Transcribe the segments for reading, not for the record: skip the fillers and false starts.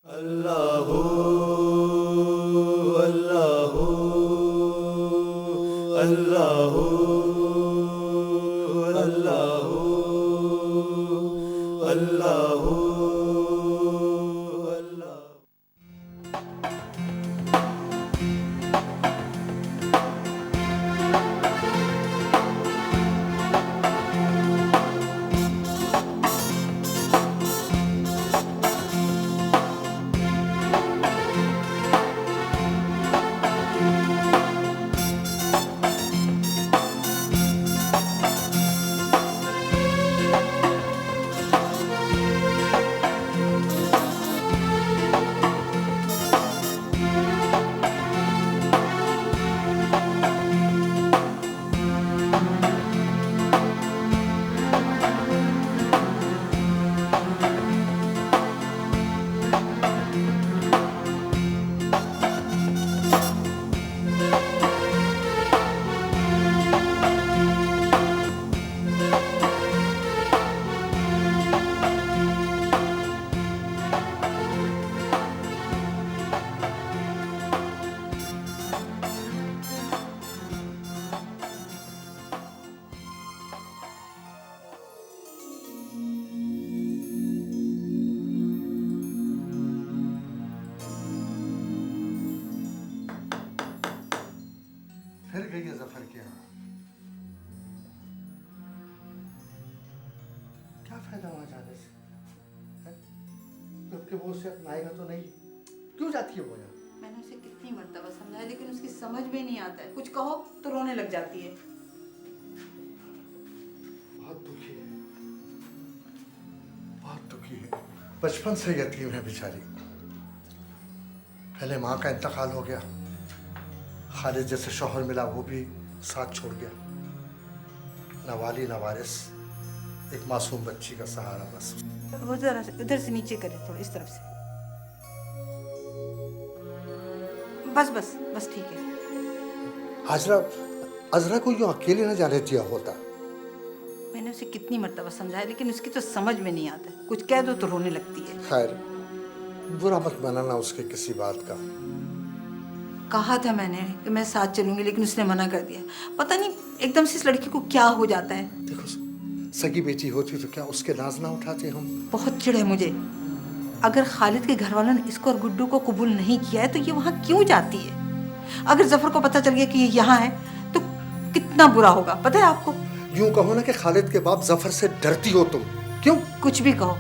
अल्लाहु अल्लाहु अल्लाहु अल्लाहु अल्लाहु अल्लाहु। फिर गई है जफर के यहाँ। क्या फायदा वहां जाने से है? जबकि वो उसे अपनाएगा तो नहीं। क्यों जाती है वो यहाँ? मैंने उसे कितनी मर्तबा समझाया लेकिन उसकी समझ में नहीं आता है। कुछ कहो तो रोने लग जाती है। बहुत दुखी है, बहुत दुखी है। बचपन से यतीम है बेचारी। पहले माँ का इंतकाल हो गया, खालिद जैसे शौहर मिला वो भी साथ छोड़ गया। न वाली न वारिस, एक मासूम बच्ची का सहारा बस। वो जरा इधर से नीचे करे, थोड़ा इस तरफ से। बस बस बस ठीक है। अजरा को यूं अकेले न जाने दिया होता। मैंने उसे कितनी मर्तबा समझाया लेकिन उसकी तो समझ में नहीं आता। कुछ कह दो तो रोने लगती है। खैर, बुरा मत बनाना उसके किसी बात का। कहा था मैंने कि मैं साथ चलूंगी लेकिन उसने मना कर दिया। पता नहीं एकदम से इस लड़की को क्या हो जाता है। देखो, सगी बेटी होती तो क्या उसके नाज ना उठाते हम। बहुत चिढ़ है मुझे। अगर खालिद के घर वालों ने इसको और गुड्डू को कबूल नहीं किया है तो ये वहाँ क्यों जाती है? अगर जफर को पता चल गया कि ये यहाँ है तो कितना बुरा होगा, पता है आपको? यूं कहो ना कि खालिद के बाप जफर से डरती हो तुम। क्यों? कुछ भी कहो,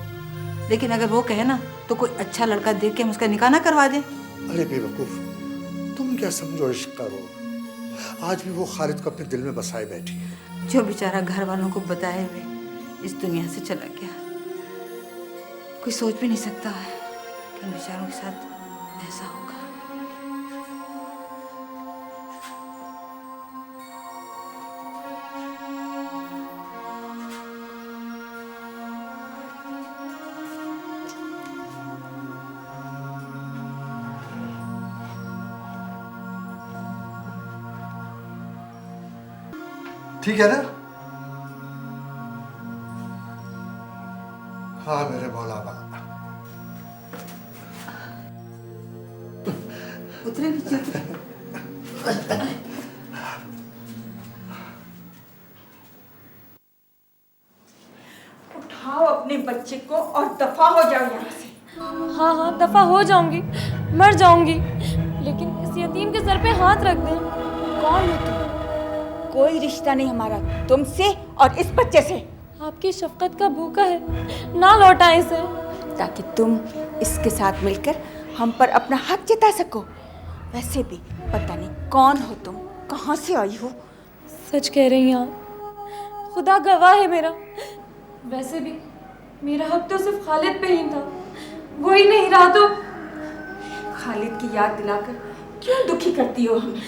लेकिन अगर वो कहे ना तो कोई अच्छा लड़का देख के हम उसका निकाह ना करवा दें। अरे बेवकूफ, तुम क्या समझो इश्क का रोग। आज भी वो खालिद को अपने दिल में बसाए बैठी है। जो बेचारा घर वालों को बताए हुए इस दुनिया से चला गया। कोई सोच भी नहीं सकता है कि इन बेचारों के साथ ऐसा होगा। ठीक है ना? हाँ मेरे मौला बाप। उतरे नीचे। उठाओ अपने बच्चे को और दफा हो जाओ यहाँ से। हाँ हाँ दफा हो जाऊंगी, मर जाऊंगी, लेकिन इस यतीम के सर पे हाथ रख दें। कौन हो तुम? कोई रिश्ता नहीं हमारा तुमसे और इस बच्चे से। आपकी शफकत का भूखा है, ना लौटाएं इसे। ताकि तुम इसके साथ मिलकर हम पर अपना हक जता सको। वैसे भी पता नहीं कौन हो तुम, कहाँ से आई हो। सच कह रही हैं आप, खुदा गवाह है मेरा। वैसे भी मेरा हक तो सिर्फ खालिद पे ही था, वो ही नहीं रहा तो। खालिद की याद दिलाकर क्यों दुखी करती हो हमें?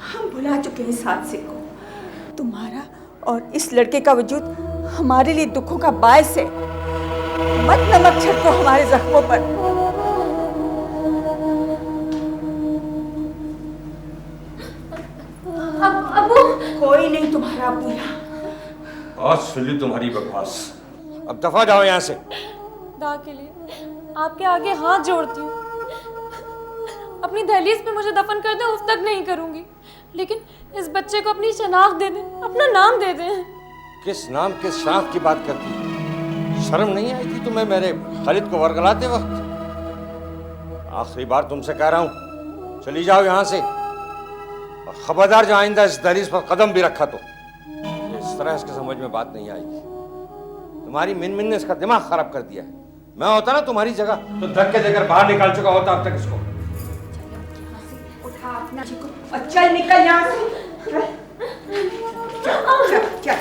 हम भुला चुके हैं इस हादसे को। तुम्हारा और इस लड़के का वजूद हमारे लिए दुखों का बायस है। मत नमक छिड़को हमारे जख्मों पर। अबू, कोई नहीं तुम्हारा अबू यहाँ। आज सुन ली तुम्हारी बकवास, अब दफा जाओ यहाँ से। दा के लिए आपके आगे हाथ जोड़ती हूँ, अपनी दहलीज पे मुझे दफन कर दें, उफ तक नहीं करूँगी, लेकिन इस बच्चे को अपनी शनाख्त दे दें, अपना नाम दे दें। किस नाम किस शनाख्त की बात करती है? शर्म नहीं आई थी तुम्हें मेरे खालिद को वर्गलाते वक्त? आखिरी बार तुमसे कह रहा हूँ, चली जाओ यहाँ से, और खबरदार जो आइंदा इस दहलीज पर कदम भी रखा तो इस तरह इसके समझ में बात नहीं आएगी। तुम्हारी मिन ने इसका दिमाग खराब कर दिया है। मैं होता ना तुम्हारी जगह तो धक्के देकर बाहर निकाल चुका होता अब तक इसको। उठा अपना को और चल निकल यहाँ से। चल चल चल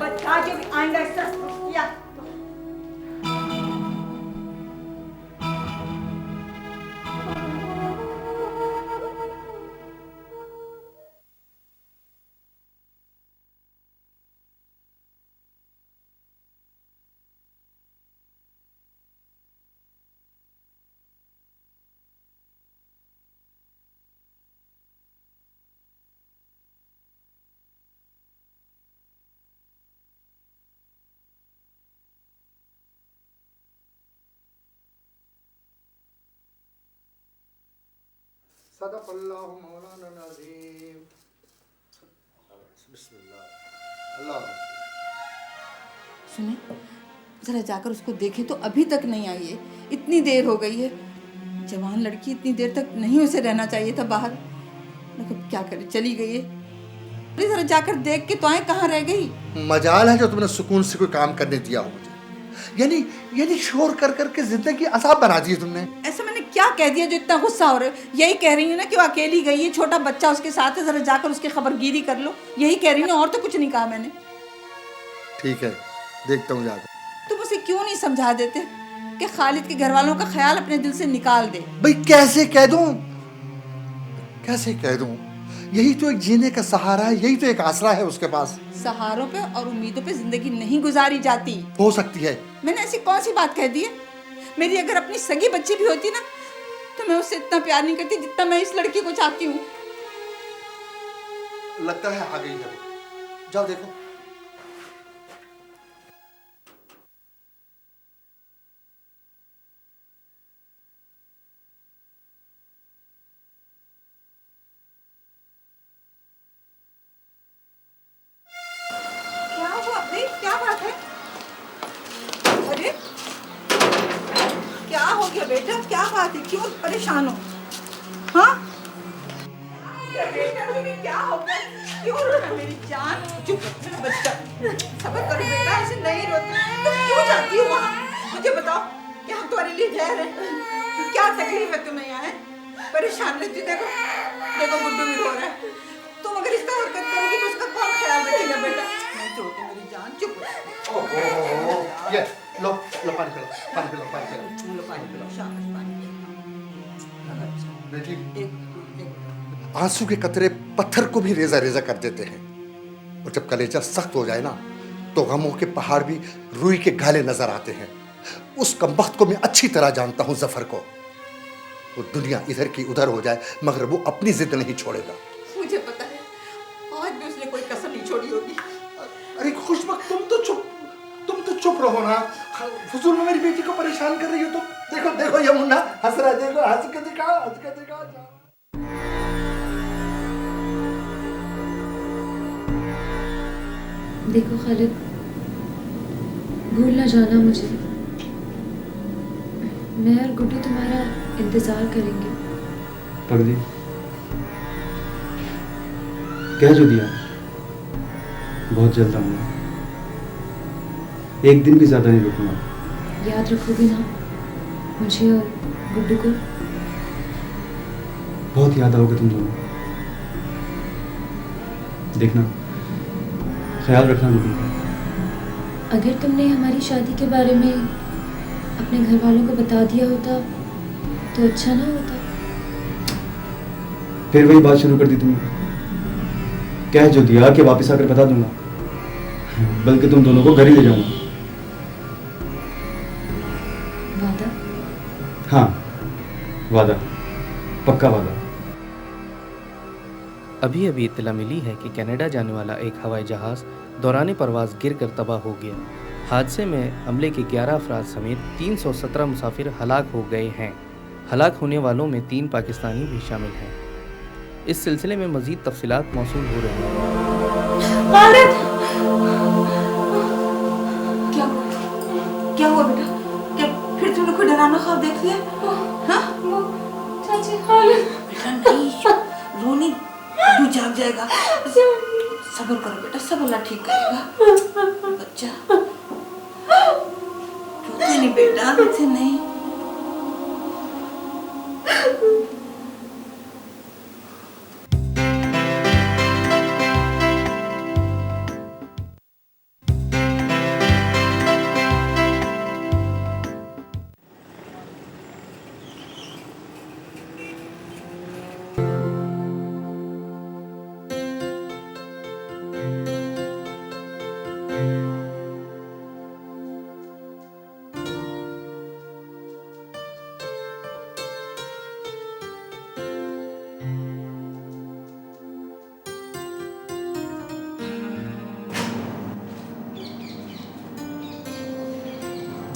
बता जो भी आइंदा इस तरह किया। सदक़ल्लाहु मौलाना अज़ीम। बिस्मिल्लाह। अल्लाह सुने, जरा जाकर उसको देखे तो अभी तक नहीं आई है, इतनी देर हो गई है। जवान लड़की इतनी देर तक नहीं उसे रहना चाहिए था बाहर, लेकिन क्या करे, चली गई है। अरे जरा जाकर देख के तो आए, कहाँ रह गई। मजाल है जो तुमने सुकून से कोई काम करने दिया हो मुझे। यानी शोर कर करके जिंदगी अजाब बना दी तुमने। ऐसा मैंने क्या कह दिया जो इतना गुस्सा हो रहे हो? यही कह रही हूँ ना कि वो अकेली गई है, छोटा बच्चा उसके साथ है, जरा जाकर उसकी खबरगिरी कर लो, यही कह रही हूँ, और तो कुछ नहीं कहा मैंने। ठीक है, देखता हूँ जाकर। तुम उसे क्यों नहीं समझा देते कि खालिद के घर वालों का ख्याल अपने दिल से निकाल दे? भाई कैसे कह दूं, कैसे कह दूं? यही तो एक जीने का सहारा है, यही तो एक आसरा है उसके पास। सहारों पे और उम्मीदों पे जिंदगी नहीं गुजारी जाती। हो सकती है। मैंने ऐसी कौन सी बात कह दी है? मेरी अगर अपनी सगी बच्ची भी होती ना तो मैं उससे इतना प्यार नहीं करती जितना मैं इस लड़की को चाहती हूँ। लगता है आ गई है वो, जाओ देखो। क्या हुआ भाई, क्या बात है? अरे क्या हो गया बेटा, क्या बात है, क्यों परेशान हो? हाँ बेटा, तुम्हें क्या हो गया, क्यों रो रहा है मेरी जान? चुप मेरा बच्चा, सब्र करो बेटा, ऐसे नहीं रोते। तुम क्यों जाती हो वहाँ? मुझे बताओ, क्या हम तुम्हारे लिए जहर है? क्या तकलीफ है तुम्हें यहाँ? परेशान रहती, देखो देखो गुड्डू भी रो रहा है। तुम अगर इस तरह हरकत करोगी तो उसका कौन ख्याल रखेगा बेटा? नहीं रोते मेरी जान, चुप रहो। ये लो लो पानी पिलो, पानी पिलो, पानी पिलो, लो पानी पिलो, शाबाश पानी पिलो। बेटी। आंसू के कतरे पत्थर को भी रेजा रेजा कर देते हैं, और जब कलेजा सख्त हो जाए ना तो गमों के पहाड़ भी रुई के गाले नजर आते हैं। उस कमबख्त को मैं अच्छी तरह जानता हूँ, जफर को। वो दुनिया इधर की उधर हो जाए मगर वो अपनी जिद नहीं छोड़ेगा। मुझे पता है, आज भी उसने कोई कसर नहीं छोड़ी होगी। अरे खुशबख्त, तुम तो चुप रहो ना। फजूल में मेरी बेटी को परेशान कर रही हो तुम। देखो देखो ये मुन्ना हंस रहा है, देखो, हंस के दिखाओ, हंस के दिखाओ। देखो खालिद, भूल ना जाना मुझे, मैं और गुड्डू तुम्हारा इंतजार करेंगे। पगली, कह जो दिया, बहुत जल्द आऊंगा, एक दिन भी ज्यादा नहीं रुकूंगा। याद रखोगे ना मुझे और गुड्डू को? बहुत याद आओगे तुम दोनों, देखना, ख्याल रखना गुड्डू का। अगर तुमने हमारी शादी के बारे में अपने घर वालों को बता दिया होता तो अच्छा ना होता? फिर वही बात शुरू कर दी तुमने। कह जो दिया कि वापस आकर बता दूंगा, बल्कि तुम दोनों को घर ही ले जाऊंगा। वादा? हाँ, वादा, पक्का वादा। अभी अभी इत्तला मिली है कि कनाडा जाने वाला एक हवाई जहाज़ दौरान परवाज गिरकर तबाह हो गया। हादसे में अमले के 11 अफराद समेत 317 मुसाफिर हलाक हो गए हैं। हलाक होने वालों में 3 पाकिस्तानी भी शामिल हैं। इस सिलसिले में मज़ीद तफसीलात मौसूल हो रही हैं। क्या हुआ बेटा? क्या फिर तुमने कोई डरावना ख्वाब देख लिया? हाँ? चाची खालिद बेटा नहीं, रोनी तू जाग जाएगा। सब्र करो बेटा, सब अल्लाह ठीक करेगा। बच्चा रोते नहीं बेटा, रोते नहीं।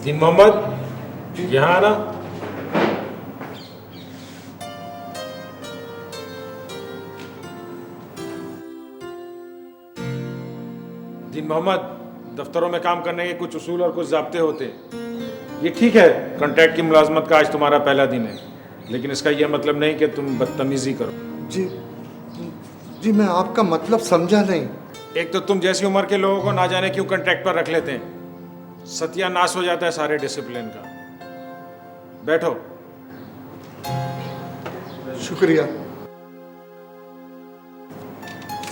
दिन मोहम्मद यहाँ आना। दिन मोहम्मद, दफ्तरों में काम करने के कुछ उसूल और कुछ ज़ाब्ते होते हैं। ये ठीक है, कॉन्ट्रैक्ट की मुलाजमत का आज तुम्हारा पहला दिन है, लेकिन इसका यह मतलब नहीं कि तुम बदतमीजी करो। जी मैं आपका मतलब समझा नहीं। एक तो तुम जैसी उम्र के लोगों को ना जाने क्यों कॉन्ट्रैक्ट पर रख लेते हैं, सत्यानाश हो जाता है सारे डिसिप्लिन का। बैठो। शुक्रिया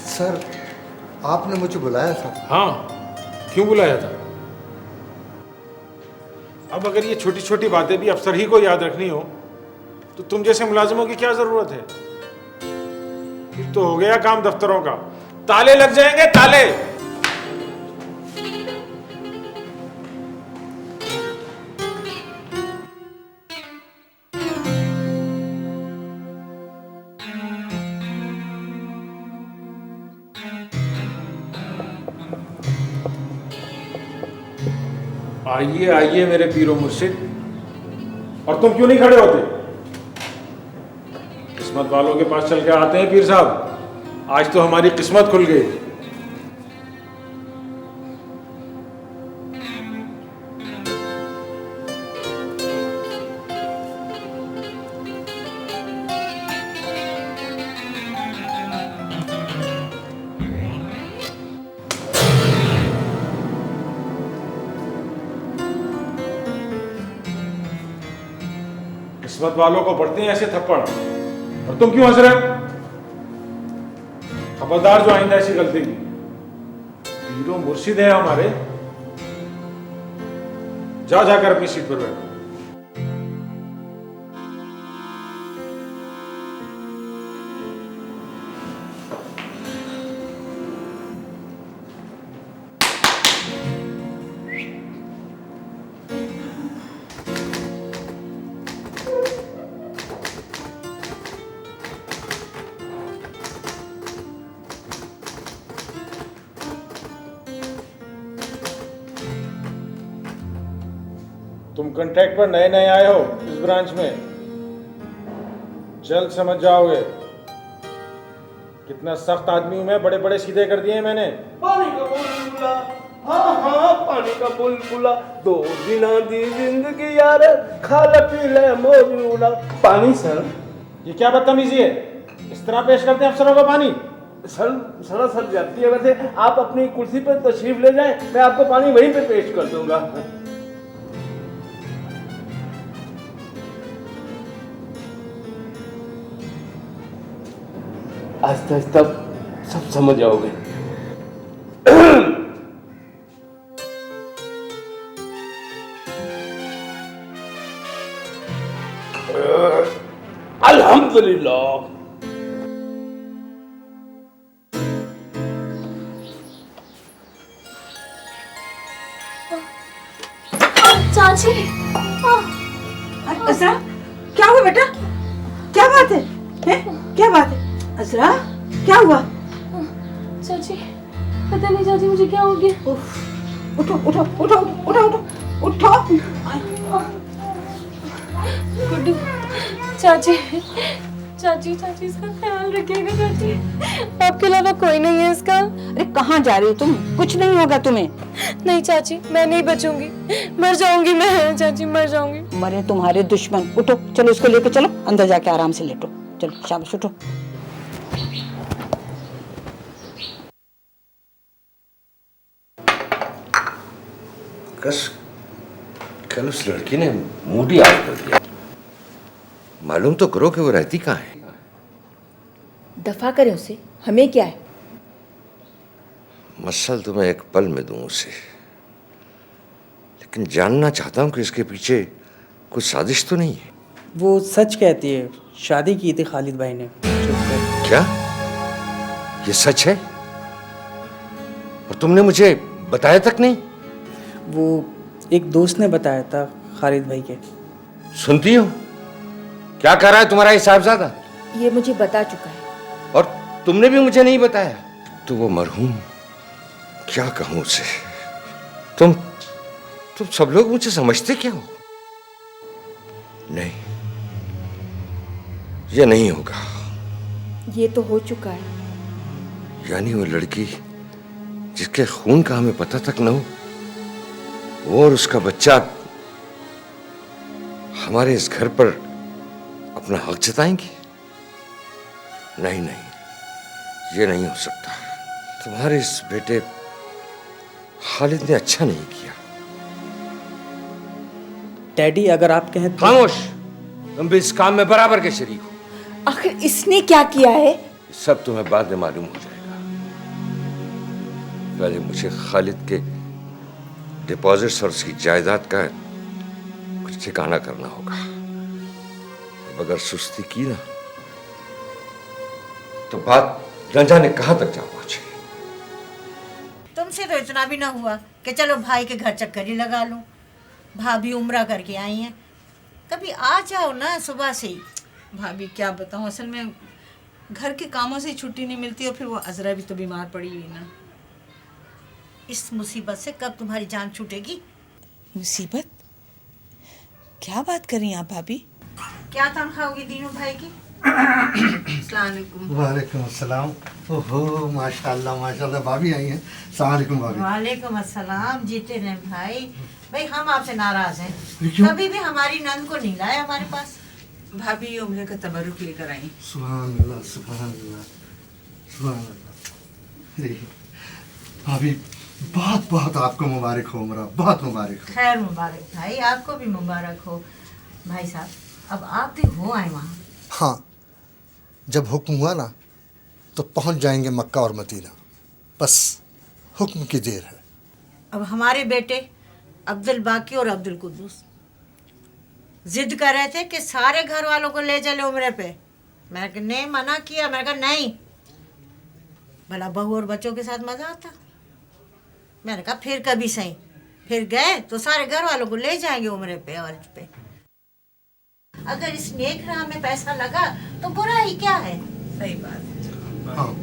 सर, आपने मुझे बुलाया था। हाँ, क्यों बुलाया था? अब अगर ये छोटी छोटी बातें भी अफसर ही को याद रखनी हो तो तुम जैसे मुलाजिमों की क्या जरूरत है? फिर तो हो गया काम दफ्तरों का, ताले लग जाएंगे, ताले। आइए आइए मेरे पीरो मुर्शिद। और तुम क्यों नहीं खड़े होते? किस्मत वालों के पास चल के आते हैं पीर साहब, आज तो हमारी किस्मत खुल गई। किस्मत वालों को पड़ते हैं ऐसे थप्पड़, और तुम क्यों हंस रहे हो? खबरदार जो आइंदा ऐसी गलती की। पीरो मुर्शिद है हमारे। जा जाकर अपनी सीट पर बैठो। तुम कॉन्ट्रैक्ट पर नए नए आए हो इस ब्रांच में, जल्द समझ जाओगे। कितना सख्त आदमी हूं मैं, बड़े बड़े सीधे कर दिए मैंने। पानी का बुलबुला, हाँ हाँ पानी का बुलबुला, 2 दिना दी जिंदगी यार, खा ले पी ले मौज उड़ा। पानी सर। ये क्या बदतमीजी है? इस तरह पेश करते हैं अफसरों को पानी? सर सर जाती है। वैसे आप अपनी कुर्सी पर तशरीफ ले जाएं, मैं आपको पानी वहीं पे पेश कर दूंगा। आहिस्ता आहिस्ता सब समझ जाओगे। अल्हम्दुलिल्लाह। चाची, अजरा, क्या हुआ बेटा? क्या बात है? क्या बात है? अजरा, क्या हुआ? चाची, पता नहीं चाची मुझे क्या हो गया। उठो उठो उठो उठो उठो उठो। गुड्डू, चाची चाची चाची इसका ख्याल रखिएगा चाची, आपके अलावा कोई नहीं है इसका। अरे कहाँ जा रही हो तुम? कुछ नहीं होगा तुम्हें। नहीं चाची, मैं नहीं बचूंगी, मर जाऊंगी मैं चाची, मर जाऊंगी। मरे तुम्हारे दुश्मन। उठो, चलो इसको लेके चलो, अंदर जाके आराम से लेटो। चलो शाबाश, उठो। कल उस लड़की ने मूड ही ऑफ कर दिया। मालूम तो करो कि वो रहती कहाँ है। दफा करें उसे, हमें क्या है। मसल तो मैं एक पल में दूं उसे, लेकिन जानना चाहता हूं कि इसके पीछे कुछ साजिश तो नहीं है। वो सच कहती है, शादी की थी खालिद भाई ने। क्या ये सच है? और तुमने मुझे बताया तक नहीं? वो एक दोस्त ने बताया था खालिद भाई के। सुनती हो क्या कर रहा है तुम्हारा ये साहबजादा? ये मुझे बता चुका है। और तुमने भी मुझे नहीं बताया? तो वो मरहूम, क्या कहूं उसे। तुम सब लोग मुझे समझते क्या हो? नहीं, ये नहीं होगा। ये तो हो चुका है। यानी वो लड़की जिसके खून का हमें पता तक न हो, वो और उसका बच्चा हमारे इस घर पर अपना हक जताएंगी? नहीं नहीं, ये नहीं हो सकता। तुम्हारे इस बेटे खालिद ने अच्छा नहीं किया। डैडी अगर आप कहें तो... खामोश, तुम भी इस काम में बराबर के शरीक हो। आखिर इसने क्या किया है? सब तुम्हें बाद में मालूम हो जाएगा। पहले मुझे खालिद के डिपॉजिट्स और उसकी जायदाद का कुछ ठिकाना करना होगा। अब अगर सुस्ती की ना तो बात न जाने कहां तक जा पहुंचे। तुमसे तो इतना भी ना हुआ कि चलो भाई के घर चक्कर ही लगा लूं। भाभी उम्रा करके आई हैं, कभी आ जाओ ना सुबह से ही। भाभी क्या बताऊं, असल में घर के कामों से छुट्टी नहीं मिलती और फिर वो अजरा भी तो बीमार पड़ी हुई ना। इस मुसीबत से कब तुम्हारी जान छूटेगी? मुसीबत? क्या बात कर रही हैं आप भाभी? क्या तनख्वाह होगी तीनों भाई की? वालेकुम अस्सलाम। ओहो माशाल्लाह माशाल्लाह, भाभी आई हैं। अस्सलाम वालेकुम भाभी। वालेकुम अस्सलाम। जीते रहे भाई। भाई हम आपसे नाराज हैं, क्यों? कभी भी हमारी नंद को नहीं लाए हमारे पास। भाभी ये उम्र का तबरुक लेकर आई। सुभान अल्लाह सुभान अल्लाह सुभान अल्लाह। अरे भाभी, बहुत बहुत आपको मुबारक हो उम्रा, बहुत मुबारक हो। खैर मुबारक भाई, आपको भी मुबारक हो। भाई साहब, अब आप भी हो आए वहाँ। हाँ, जब हुक्म हुआ ना तो पहुंच जाएंगे मक्का और मदीना। बस हुक्म की देर है। अब हमारे बेटे अब्दुल बाकी और अब्दुल कुद्दूस जिद कर रहे थे कि सारे घर वालों को ले चले उम्रे पे। मैंने मना किया, मैंने कहा नहीं, भला बहू और बच्चों के साथ मजा आता। मैंने कहा फिर कभी सही, फिर गए तो सारे घर वालों को ले जाएंगे उम्रे पे और इस पे। अगर इस नेक राह में पैसा लगा तो बुरा ही क्या है? सही बात है। हाँ,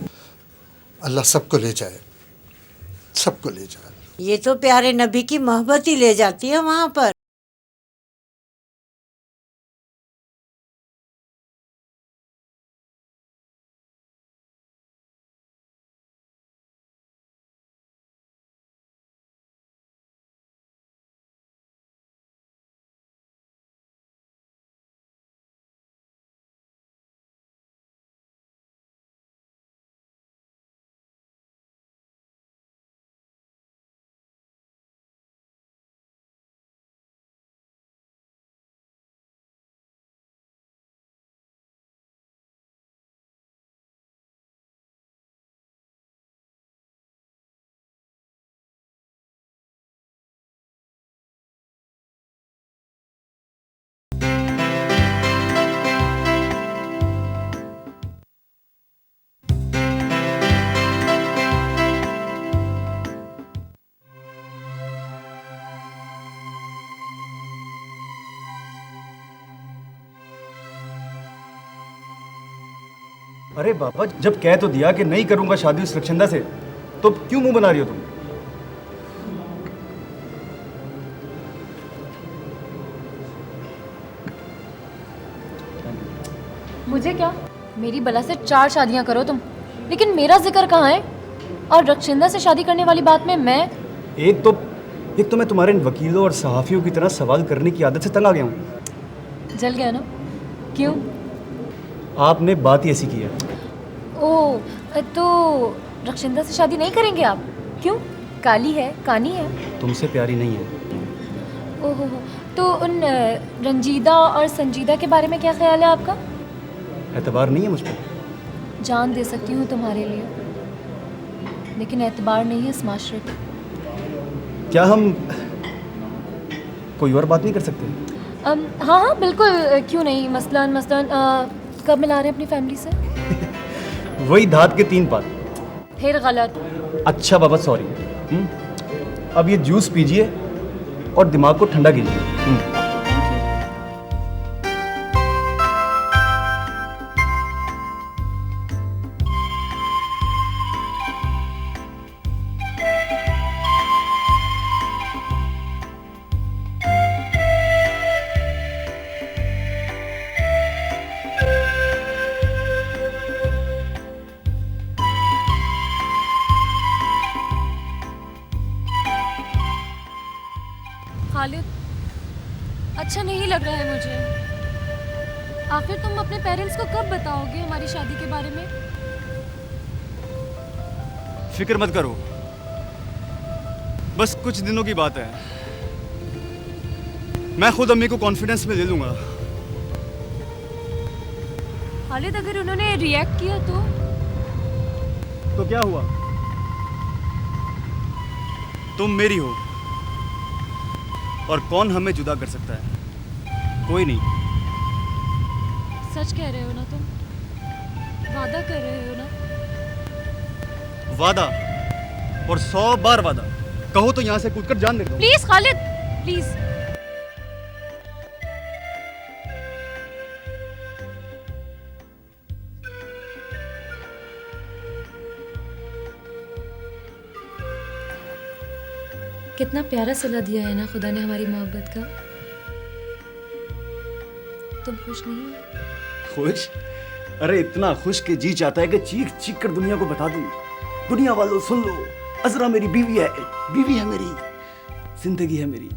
अल्लाह सबको ले जाए, सबको ले जाए। ये तो प्यारे नबी की मोहब्बत ही ले जाती है वहां पर। अरे बाबा, जब कह तो दिया कि नहीं करूंगा शादी उस रक्षंदा से, तो क्यों मुंह बना रही हो तुम? मुझे क्या, मेरी बला से 4 शादियां करो तुम, लेकिन मेरा जिक्र कहाँ है? और रक्षिंदा से शादी करने वाली बात में मैं एक तो मैं तुम्हारे वकीलों और सहाफ़ियों की तरह सवाल करने की आदत से तंग आ गया हूँ। जल गया ना? क्यों? आपने बात ही ऐसी की है। ओह, तो रक्षिंदा से शादी नहीं करेंगे आप? क्यों? काली है, कानी है? तुमसे प्यारी नहीं है। ओहो, तो उन रंजीदा और संजीदा के बारे में क्या ख्याल है आपका? एतबार नहीं है मुझ पर? जान दे सकती हूँ तुम्हारे लिए, लेकिन एतबार नहीं है इस माशरे पे। क्या हम कोई और बात नहीं कर सकते? हाँ हाँ बिल्कुल, क्यों नहीं। मसलन कब मिला रहे हैं अपनी फैमिली से? वही धात के 3 पात। फिर गलत। अच्छा बाबा सॉरी। अब ये जूस पीजिए और दिमाग को ठंडा कीजिए। खालिद, अच्छा नहीं लग रहा है मुझे। आखिर तुम अपने पेरेंट्स को कब बताओगे हमारी शादी के बारे में? फिक्र मत करो, बस कुछ दिनों की बात है। मैं खुद अम्मी को कॉन्फिडेंस में ले लूंगा। खालिद, अगर उन्होंने रिएक्ट किया तो क्या हुआ? तुम मेरी हो और कौन हमें जुदा कर सकता है? कोई नहीं। सच कह रहे हो ना तुम? वादा कर रहे हो ना? वादा और 100 बार वादा। कहो तो यहाँ से कूदकर जान दे दो। Please Khalid, please. कितना प्यारा सिला दिया है ना खुदा ने हमारी मोहब्बत का। तुम खुश नहीं हो? खुश? अरे इतना खुश कि जी चाहता है कि चीख चीख कर दुनिया को बता दूं। दुनिया वालों सुन लो, अजरा मेरी बीवी है मेरी, जिंदगी है मेरी।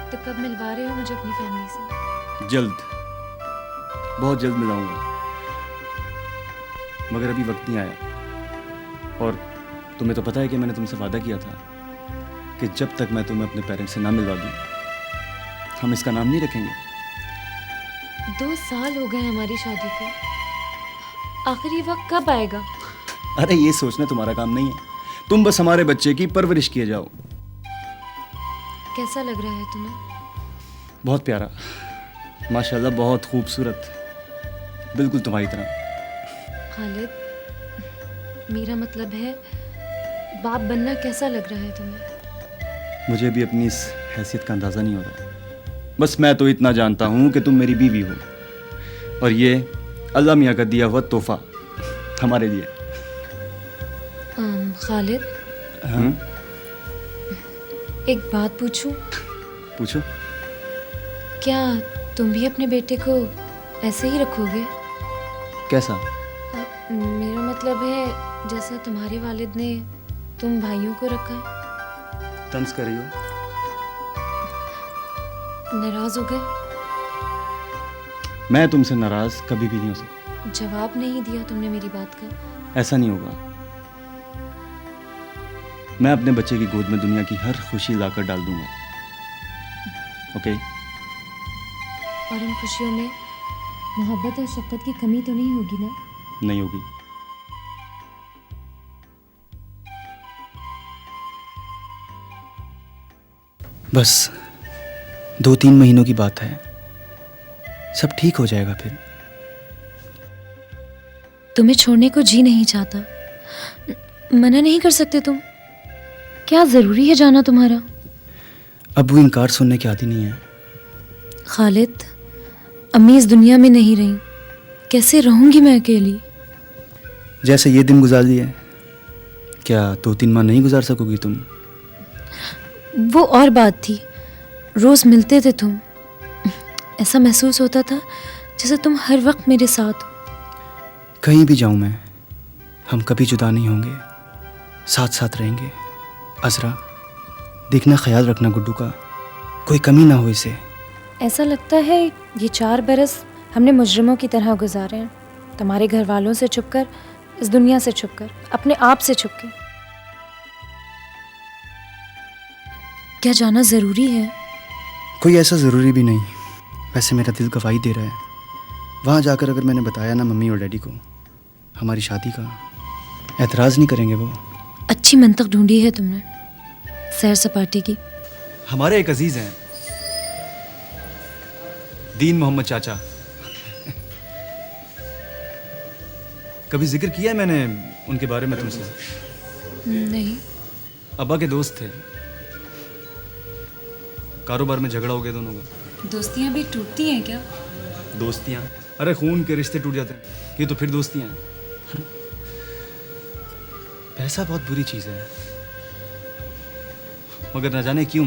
तो कब मिलवा रहे हो मुझे अपनी फैमिली से? जल्द, बहुत जल्द मिलाऊंगा, मगर अभी वक्त नहीं आया। और तुम्हें तो पता है कि मैंने तुमसे वादा किया था कि जब तक मैं तुम्हें अपने पेरेंट्स से ना मिलवा दूं, हम इसका नाम नहीं रखेंगे। 2 साल हो गए हमारी शादी को, आखिर ये वक्त कब आएगा? अरे ये सोचना तुम्हारा काम नहीं है, तुम बस हमारे बच्चे की परवरिश किए जाओ। कैसा लग रहा है तुम्हें? बहुत प्यारा, माशाल्लाह, बहुत खूबसूरत, बिल्कुल तुम्हारी तरह। खालिद, मेरा मतलब है बाप बनना कैसा लग रहा है तुम्हें? मुझे भी अपनी इस हैसियत का अंदाज़ा नहीं हो रहा। बस मैं तो इतना जानता हूँ कि तुम मेरी बीवी हो और ये अल्लाह मियाँ का दिया हुआ तोहफा हमारे लिए। खालिद, हाँ? एक बात पूछूं? पूछो। क्या तुम भी अपने बेटे को ऐसे ही रखोगे? कैसा? मेरा मतलब है जैसा तुम्हारे वालिद ने तुम भाइयों को रखा है। तंज कर रही हो? नाराज हो गए? मैं तुमसे नाराज कभी भी नहीं हो सकता। जवाब नहीं दिया तुमने मेरी बात का। ऐसा नहीं होगा। मैं अपने बच्चे की गोद में दुनिया की हर खुशी लाकर डाल दूंगा। ओके? और इन खुशियों में मोहब्बत और शफ़क़त की कमी तो नहीं होगी ना? नहीं होगी। बस 2-3 महीनों की बात है, सब ठीक हो जाएगा। फिर तुम्हें छोड़ने को जी नहीं चाहता, मना नहीं कर सकते तुम? क्या जरूरी है जाना तुम्हारा? अब वो इनकार सुनने की आदि नहीं है। खालिद, अम्मी इस दुनिया में नहीं रही, कैसे रहूंगी मैं अकेली? जैसे ये दिन गुजार लिए, क्या 2-3 माह नहीं गुजार सकोगी तुम? वो और बात थी, रोज मिलते थे तुम, ऐसा महसूस होता था जैसे तुम हर वक्त मेरे साथ हो। कहीं भी जाऊं मैं, हम कभी जुदा नहीं होंगे, साथ साथ रहेंगे। अजरा, देखना, ख्याल रखना गुड्डू का, कोई कमी ना हो इसे। ऐसा लगता है ये 4 बरस हमने मुजरिमों की तरह गुजारे हैं, तुम्हारे घर वालों से छुपकर, इस दुनिया से छुपकर, अपने आप से छुपकर। क्या जाना ज़रूरी है? कोई ऐसा ज़रूरी भी नहीं। वैसे मेरा दिल गवाही दे रहा है, वहाँ जाकर अगर मैंने बताया ना मम्मी और डैडी को हमारी शादी का, एतराज़ नहीं करेंगे वो। अच्छी मंतक ढूंढी है तुमने सैर सपाटे की। हमारे एक अजीज़ हैं, दीन मोहम्मद चाचा। कभी जिक्र किया है मैंने उनके बारे में तुमसे? नहीं। अब्बा के दोस्त थे, कारोबार में झगड़ा हो गया दोनों का। दोस्तियां भी टूटती हैं क्या? दोस्तियां? अरे खून के रिश्ते टूट जाते हैं, ये तो फिर दोस्तियां हैं। पैसा बहुत बुरी चीज़ है, मगर न जाने क्यों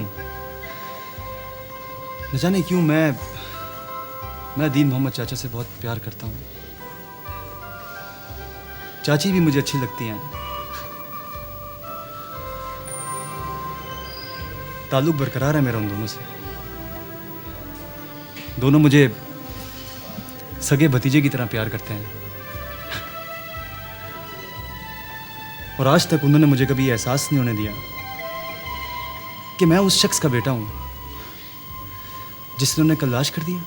मैं दीन मोहम्मद चाचा से बहुत प्यार करता हूँ। चाची भी मुझे अच्छी लगती हैं। ताल्लुक बरकरार है मेरा उन दोनों से। दोनों मुझे सगे भतीजे की तरह प्यार करते हैं, और आज तक उन्होंने मुझे कभी एहसास नहीं होने दिया कि मैं उस शख्स का बेटा हूं जिसने उन्हें कल लाश कर दिया।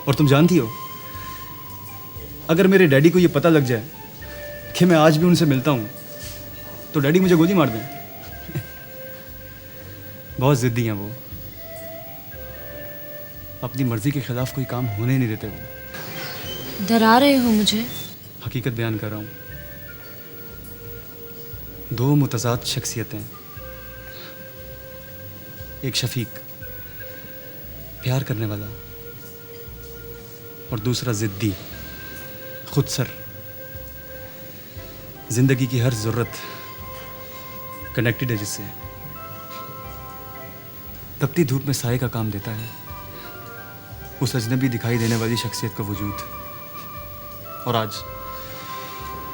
और तुम जानती हो, अगर मेरे डैडी को यह पता लग जाए कि मैं आज भी उनसे मिलता हूं, तो डैडी मुझे गोली मार दें। बहुत जिद्दी हैं वो, अपनी मर्जी के खिलाफ कोई काम होने नहीं देते वो। डरा रहे हो मुझे? हकीकत बयान कर रहा हूं। 2 मुतज़ाद शख्सियतें, एक शफीक प्यार करने वाला, और दूसरा जिद्दी खुदसर, जिंदगी की हर जरूरत कनेक्टेड है जिससे। तपती धूप में साए का काम देता है उस अजनबी दिखाई देने वाली शख्सियत का वजूद। और आज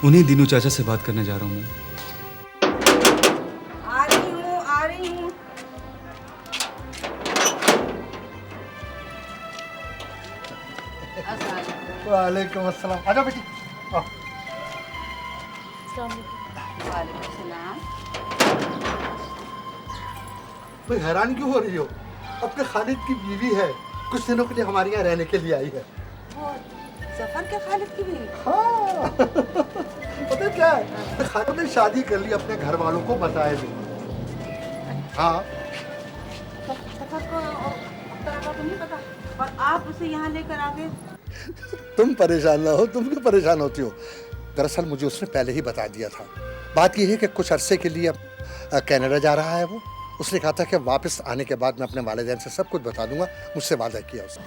उन्हीं दीनू चाचा से बात करने जा रहा हूं मैं। आ रही हूँ। वालेकुम अस्सलाम। आजा बेटी, आओ। भाई हैरान क्यों हो रही हो? अपने खालिद की बीवी है, कुछ दिनों के लिए हमारे यहाँ रहने के लिए आई है। जफर के खालिद की बीवी? हाँ। पता है क्या है, खालिद ने शादी कर ली अपने घर वालों को बताए भी। हाँ। जफर को तो नहीं पता, और आप उसे यहाँ लेकर आ गए। तुम परेशान ना हो, तुम क्यों परेशान होती हो? दरअसल मुझे उसने पहले ही बता दिया था। बात यह है कि कुछ अरसे के लिए अब कनाडा जा रहा है वो। उसने कहा था कि वापस आने के बाद मैं अपने वालिदैन से सब कुछ बता दूंगा, मुझसे वादा किया उसने।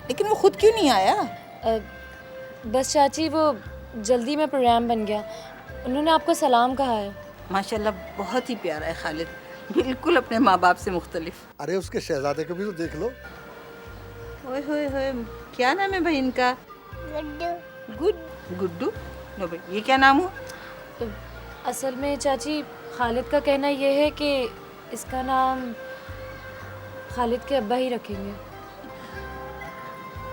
लेकिन वो खुद क्यों नहीं आया? बस चाची, वो जल्दी में प्रोग्राम बन गया। उन्होंने आपको सलाम कहा है। माशाल्लाह बहुत ही प्यारा है खालिद, बिल्कुल अपने माँ बाप से मुख्तलिफ। अरे उसके शहजादे को भी तो देख लो। ओए होए होए, क्या नाम है भाई इनका? गुड्डू। लो भाई, ये क्या नाम हुआ? असल में चाची, खालिद का कहना यह है कि इसका नाम खालिद के अब्बा ही रखेंगे।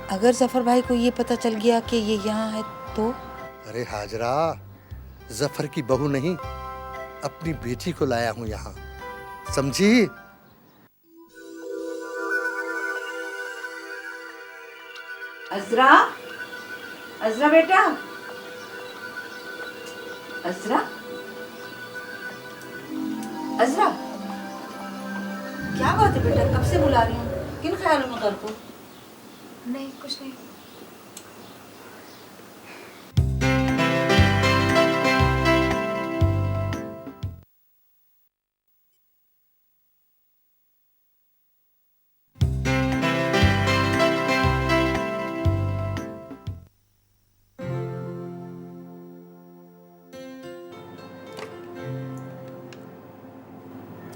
अगर जफर भाई को ये पता चल गया कि ये यहाँ है तो? अरे हाजरा, जफर की बहू नहीं, अपनी बेटी को लाया हूँ यहाँ, समझी? अजरा, अजरा बेटा, अजरा, अजरा, क्या बात है बेटा? कब से बुला रही हूँ, किन ख्यालों में घर को? नहीं, कुछ नहीं।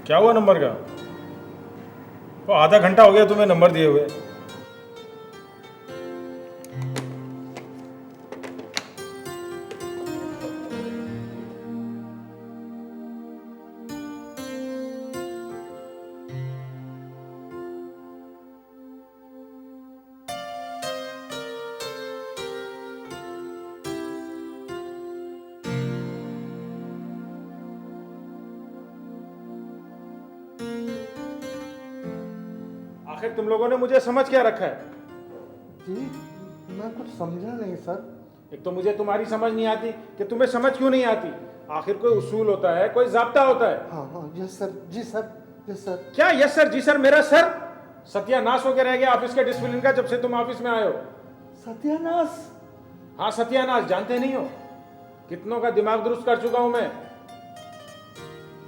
क्या हुआ नंबर का? तो आधा घंटा हो गया तुम्हें नंबर दिए हुए। आखिर तुम लोगों ने मुझे समझ क्या रखा है? जी मैं कुछ समझा नहीं सर। एक तो मुझे तुम्हारी समझ नहीं आती कि तुम्हें समझ क्यों नहीं आती। आखिर कोई उसूल होता है, कोई जाब्ता होता है। हाँ हाँ यस सर, जी सर, यस सर। क्या यस सर जी सर? मेरा सर सत्यानाश होकर रह गया ऑफिस के डिसिप्लिन का जब से तुम ऑफिस में आए हो। सत्यानाश? हाँ सत्यानाश, जानते नहीं हो? कितनों का दिमाग दुरुस्त कर चुका हूं मैं।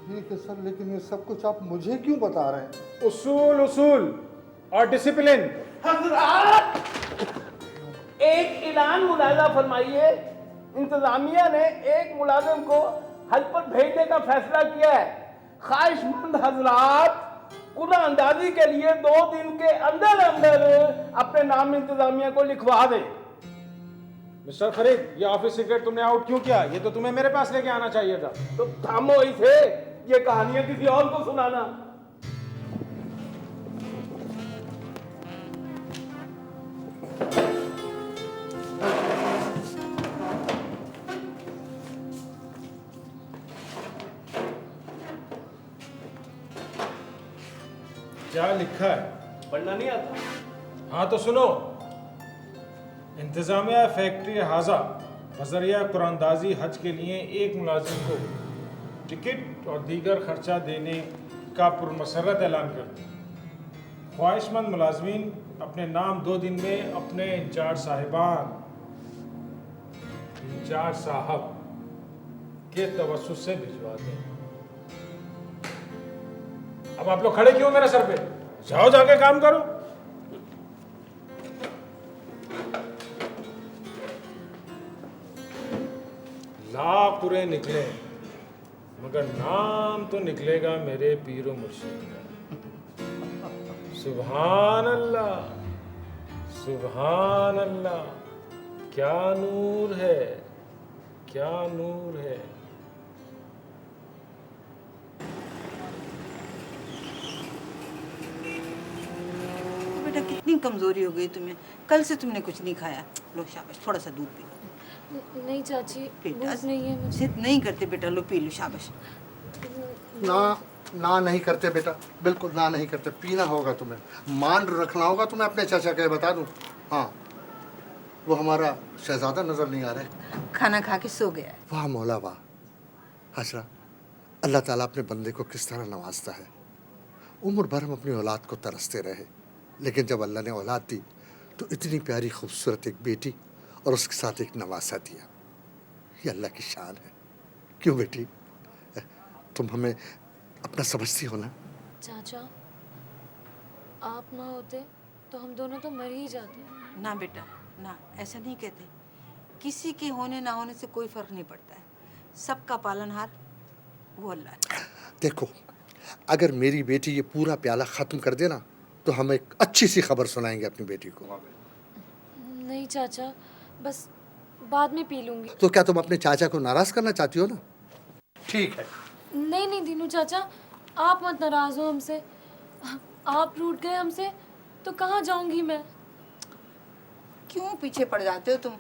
ठीक है सर, लेकिन ये सब कुछ आप मुझे क्यों बता रहे हैं? उसूल उसूल और डिसिप्लिन। हजरात, एक ऐलान मुलाजा फरमाइए। इंतजामिया ने एक मुलाजिम को हज पर भेजने का फैसला किया है। ख्वाहिशमंद हजरात कुल अंदाजी के लिए 2 दिन के अंदर अंदर अपने नाम इंतजामिया को लिखवा दें। मिस्टर फरीद, ये ऑफिस सीक्रेट तुमने आउट क्यों किया? ये तो तुम्हें मेरे पास लेके आना चाहिए था। तो थामो इसे, ये कहानियां किसी और को सुनाना। क्या लिखा है? पढ़ना नहीं आता? हाँ तो सुनो। इंतजामिया फैक्ट्री हाजा बजरिया कुरानदाजी हज के लिए एक मुलाजिम को टिकट और दीगर खर्चा देने का पुरमसरत ऐलान करती है। ख्वाहिशमंद मुलाजमीन अपने नाम 2 दिन में अपने इंचार्ज साहब के तवस्सुस से भिजवा दें। अब आप लोग खड़े क्यों मेरे सर पे? जाओ जाके काम करो। लाख पूरे निकले मगर नाम तो निकलेगा मेरे पीरो मुर्शिद का। सुभान अल्लाह, सुभान अल्लाह, क्या नूर है, क्या नूर है। बेटा कितनी कमजोरी हो गई तुम्हें, कल से तुमने कुछ नहीं खाया। लो शाबाश, थोड़ा सा दूध पी लो। नहीं चाची, बेटा भूख नहीं है मुझे। जिद नहीं करते बेटा, लो पी लो, शाबाश। ना ना नहीं करते बेटा, बिल्कुल ना नहीं करते। पीना होगा तुम्हें, मान रखना होगा तुम्हें। अपने चाचा के बता दूं, हाँ वो हमारा शहजादा नजर नहीं आ रहा है। खाना खा के सो गया है। वाह मौला वाह। हजरा, अल्लाह ताला अपने बंदे को किस तरह नवाजता है। उम्र भर हम अपनी औलाद को तरसते रहे, लेकिन जब अल्लाह ने औलाद दी तो इतनी प्यारी खूबसूरत एक बेटी और उसके साथ एक नवासा दिया। ये अल्लाह की शान है। क्यों बेटी, तुम हमें अपना समझती हो ना? चाचा, आप ना होते तो हम दोनों तो मर ही जाते। ना बेटा ना, ऐसा नहीं कहते। किसी के होने ना होने से कोई फर्क नहीं पड़ता है। सबका पालनहार वो अल्लाह है। देखो, अगर मेरी बेटी ये पूरा प्याला ख़त्म कर देना तो हम एक अच्छी सी खबर सुनाएंगे अपनी बेटी को। नहीं चाचा, बस बाद में पी लूंगी। तो क्या तुम अपने चाचा को नाराज करना चाहती हो ना? ठीक है। नहीं नहीं दीनू चाचा, आप मत नाराज हो हमसे। आप रूठ गए हमसे तो कहाँ जाऊंगी मैं? क्यों पीछे पड़ जाते हो तुम?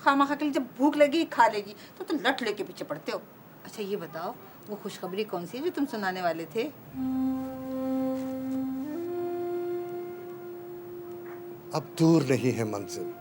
खामा खा के लिए जब भूख लगी खा लेगी तो लट लेके पीछे पड़ते हो। अच्छा ये बताओ, वो खुशखबरी कौन सी है जो तुम सुनाने वाले थे? अब दूर नहीं है मंजिल।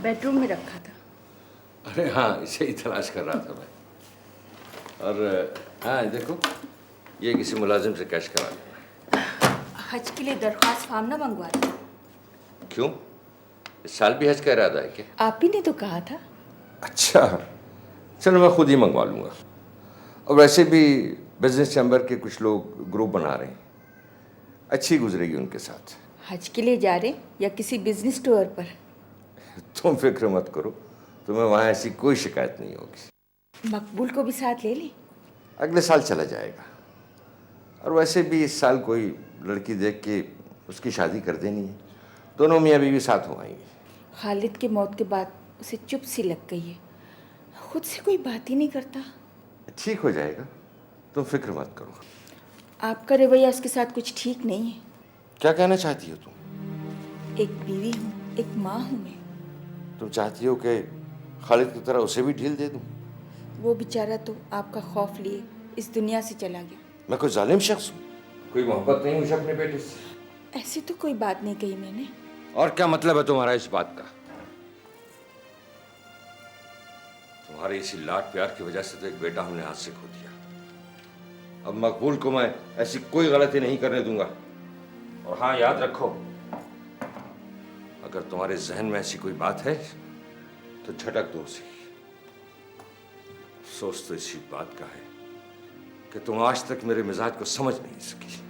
बेडरूम में रखा था। अरे हाँ, इसे ही तलाश कर रहा था मैं। और हाँ देखो, ये किसी मुलाजिम से कैश करा लेना। हज के लिए दरख्वास्त फॉर्म ना मंगवा दो। क्यों? इस साल भी हज का इरादा है क्या? आप ही ने तो कहा था। अच्छा, चलो मैं खुद ही मंगवा लूँगा। और वैसे भी बिजनेस चैम्बर के कुछ लोग ग्रुप बना रहे हैं, अच्छी गुजरेगी उनके साथ। हज के लिए जा रहे या किसी बिजनेस टूर पर? तुम फिक्र मत करो, तुम्हें वहाँ ऐसी कोई शिकायत नहीं होगी। मकबूल को भी साथ ले लें? अगले साल चला जाएगा। और वैसे भी इस साल कोई लड़की देख के उसकी शादी कर देनी है, दोनों मियाँ बीवी साथ हो आएंगे। खालिद की मौत के बाद उसे चुप सी लग गई है, खुद से कोई बात ही नहीं करता। ठीक हो जाएगा, तुम फिक्र मत करो। आपका रवैया उसके साथ कुछ ठीक नहीं है। क्या कहना चाहती हो तुम? एक बीवी हूँ, एक माँ हूँ मैं। तुम चाहती हो कि खालिद की तरह उसे भी ढील दे दूं? वो बेचारा तो आपका खौफ लिए इस दुनिया से चला गया। मैं कोई जालिम शख्स हूँ? कोई मोहब्बत नहीं मुझे अपने बेटे से। ऐसी तो कोई बात नहीं कही मैंने। और क्या मतलब है तुम्हारा इस बात का? तुम्हारे इसी लाड प्यार की वजह से तो एक बेटा हमने हाथ से खो दिया। अब मकबूल को मैं ऐसी कोई गलती नहीं करने दूंगा। और हाँ, याद रखो, अगर तुम्हारे जहन में ऐसी कोई बात है तो झटक दो उसे। अफसोस तो इसी बात का है कि तुम आज तक मेरे मिजाज को समझ नहीं सकी।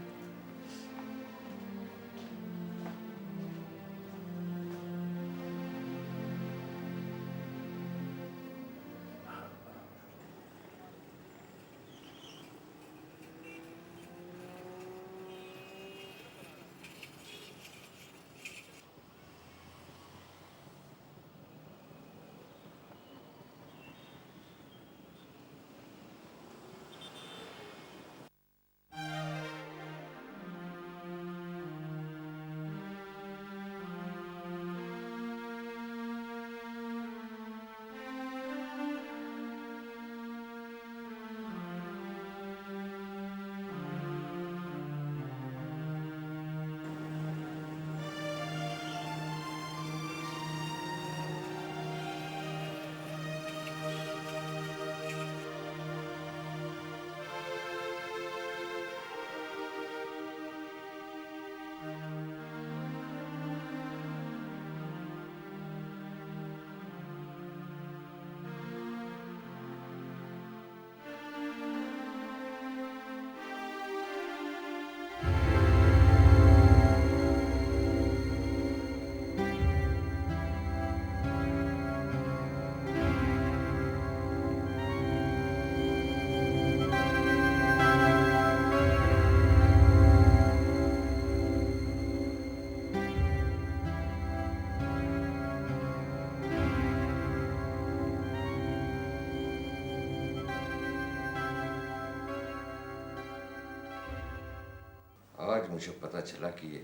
आज मुझे पता चला कि ये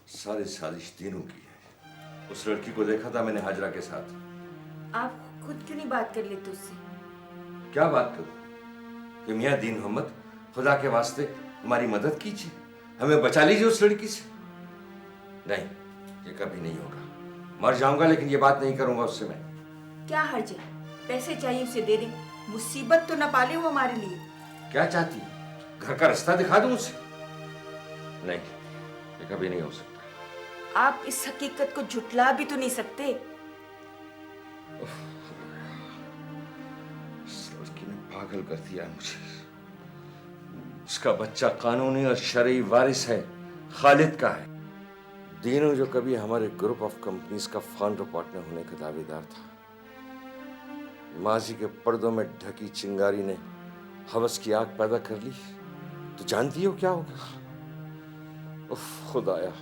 सारी साजिश तीनों की है। उस लड़की को देखा था मैंने हाजरा के साथ। आप खुद क्यों नहीं बात कर लेते उससे? क्या बात करूं? कि मियाँ दीन मोहम्मद, खुदा के वास्ते हमारी मदद कीजिए, हमें बचा लीजिए उस लड़की से। नहीं, ये कभी नहीं होगा। मर जाऊंगा लेकिन ये बात नहीं करूंगा उससे मैं। क्या हर्ज है? पैसे चाहिए उसे दे दें, मुसीबत तो न पाले वो हमारे लिए। क्या चाहती है? घर का रास्ता दिखा दूं उसे? नहीं, ये कभी नहीं हो सकता। आप इस हकीकत को झुटला भी तो नहीं सकते। इस लड़की ने पागल कर दिया मुझे। उसका बच्चा कानूनी और शरई वारिस है, खालिद का है। दीनू जो कभी हमारे ग्रुप ऑफ कंपनीज का फाउंडर पार्टनर होने का दावेदार था, माजी के पर्दों में ढकी चिंगारी ने हवस की आग पैदा कर ली। तो जानती हो क्या होगा? उफ खुदाया,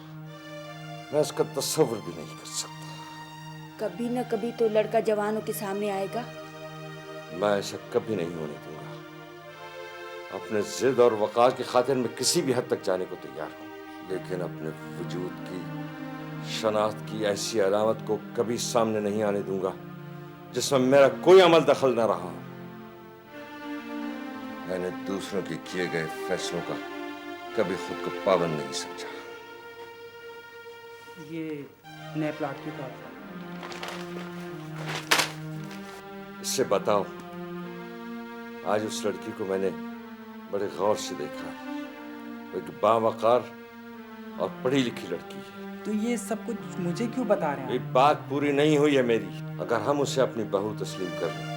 मैं इसका तस्वर भी नहीं कर सकता। कभी न कभी तो लड़का जवानों के सामने आएगा। मैं ऐसा कभी नहीं होने दूंगा। अपने जिद और वक़ार की खातिर मैं किसी भी हद तक जाने को तैयार हूँ, लेकिन अपने वजूद की शनाख्त की ऐसी अलामत को कभी सामने नहीं आने दूंगा जिसमें मेरा कोई अमल दखल न रहा। मैंने दूसरों के किए गए फैसलों का कभी खुद को पाबंद नहीं समझा। ये नए प्लाट के कागजात। इससे बताओ, आज उस लड़की को मैंने बड़े गौर से देखा है। वो एक बावकार और पढ़ी लिखी लड़की है। तो ये सब कुछ मुझे क्यों बता रहे हैं? ये बात पूरी नहीं हुई है मेरी। अगर हम उसे अपनी बहू तस्लीम कर लें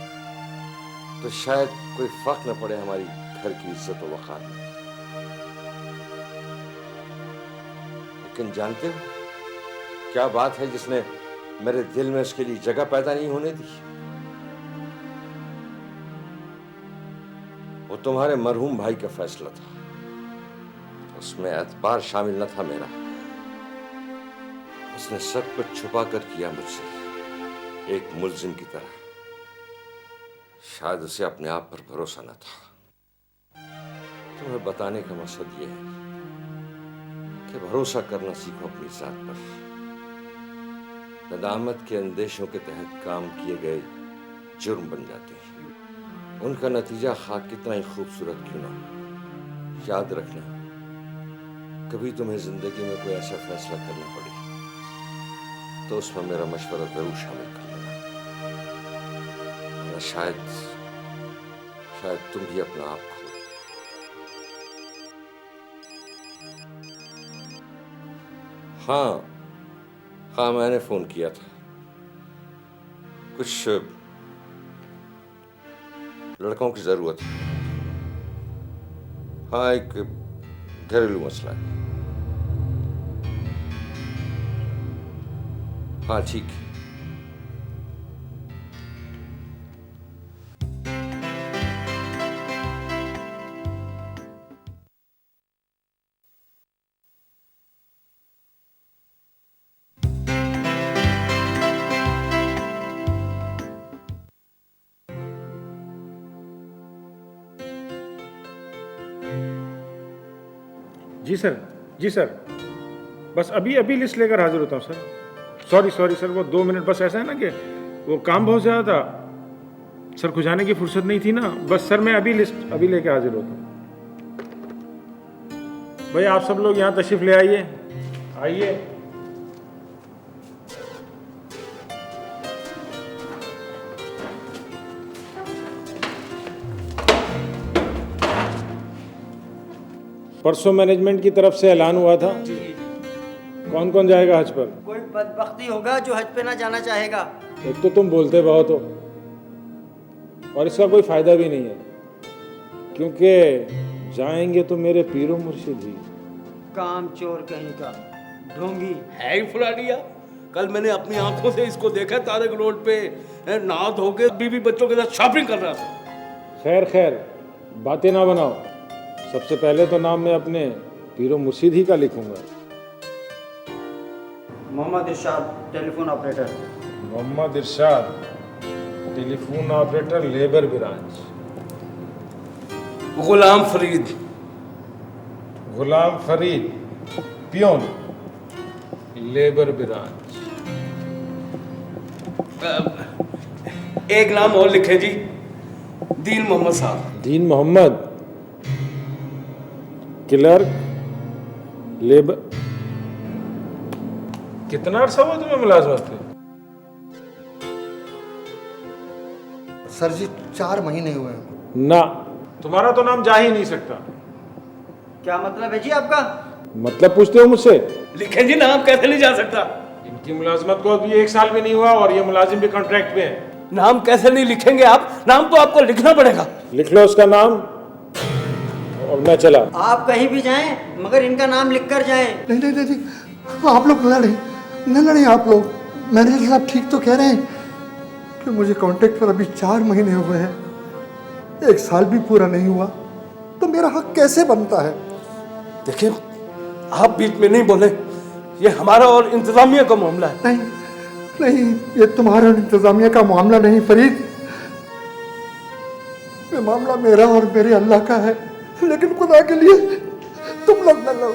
तो शायद कोई फर्क न पड़े हमारी घर की इज्जत और वक़ार में। लेकिन जानते हो क्या बात है जिसने मेरे दिल में उसके लिए जगह पैदा नहीं होने दी? वो तुम्हारे मरहूम भाई का फैसला था, उसमें एतबार शामिल न था मेरा। उसने सब कुछ छुपा कर किया मुझसे, एक मुल्जिम की तरह। शायद उसे अपने आप पर भरोसा न था। तुम्हें बताने का मकसद ये है कि भरोसा करना सीखो अपनी जात पर। नदामत के अंदेशों के तहत काम किए गए जुर्म बन जाते हैं। उनका नतीजा खा कितना ही खूबसूरत क्यों ना हो। याद रखना, कभी तुम्हें जिंदगी में कोई ऐसा फैसला करना पड़े तो उसमें मेरा मशवरा जरूर शामिल कर लेना, वरना शायद तुम भी अपना आप खो। हाँ, मैंने फोन किया था। कुछ लड़कों की जरूरत है। हाँ, एक घरेलू मसला है। हाँ ठीक है। जी सर, बस अभी लिस्ट लेकर हाजिर होता हूँ सर। सॉरी सर, वो 2 मिनट। बस ऐसा है ना कि वो काम बहुत ज़्यादा था सर, खुजाने की फुर्सत नहीं थी ना। बस सर मैं लिस्ट लेके हाजिर होता हूँ। भाई आप सब लोग यहाँ तशरीफ ले आइए। परसों मैनेजमेंट की तरफ से ऐलान हुआ था। कौन कौन जाएगा हज पर? कोई बदबख्ती होगा जो हज पे ना जाना चाहेगा। एक तो तुम बोलते बहुत हो और इसका कोई फायदा भी नहीं है, क्योंकि जाएंगे तो मेरे पीरो मुर्शिद ही। काम चोर कहीं का, ढोंगी है ही फुलानिया। कल मैंने अपनी आंखों से इसको देखा तारक रोड पे नहा धो के बीवी बच्चों के साथ शॉपिंग कर रहा था। खैर बातें ना बनाओ। सबसे पहले तो नाम मैं अपने पीरो मुर्शिद ही का लिखूंगा। मोहम्मद इरशाद, टेलीफोन ऑपरेटर। मोहम्मद इरशाद, telephone operator, labour branch. Ghulam Farid, peon, labour branch. एक नाम और लिखे जी, दीन मोहम्मद साहब। दीन मोहम्मद, क्लर्क, लेबर। कितना अरसा हुआ तुम्हें मुलाजमत पे? सर जी 4 महीने हुए हैं। ना, तुम्हारा तो नाम जा ही नहीं सकता। क्या मतलब है जी आपका? मतलब पूछते हो मुझसे? लिखें जी, नाम कैसे नहीं जा सकता? इनकी मुलाजमत को अभी 1 साल भी नहीं हुआ और ये मुलाजिम भी कॉन्ट्रैक्ट पे है। नाम कैसे नहीं लिखेंगे आप? नाम तो आपको लिखना पड़ेगा। लिख लो उसका नाम और मैं चला। आप कहीं भी जाएं मगर इनका नाम लिख कर जाएं। नहीं, आप लोग न लड़ें आप लोग। मैनेजर साहब ठीक तो कह रहे हैं कि मुझे कॉन्ट्रैक्ट पर अभी 4 महीने हुए हैं, 1 साल भी पूरा नहीं हुआ, तो मेरा हक कैसे बनता है? देखिए, आप बीच में नहीं बोले, ये हमारा और इंतजामिया का मामला है। नहीं, ये तुम्हारा और इंतजामिया का मामला नहीं फरीद, ये मामला मेरा और मेरे अल्लाह का है। लेकिन खुदा के लिए तुम लोग न लड़ो।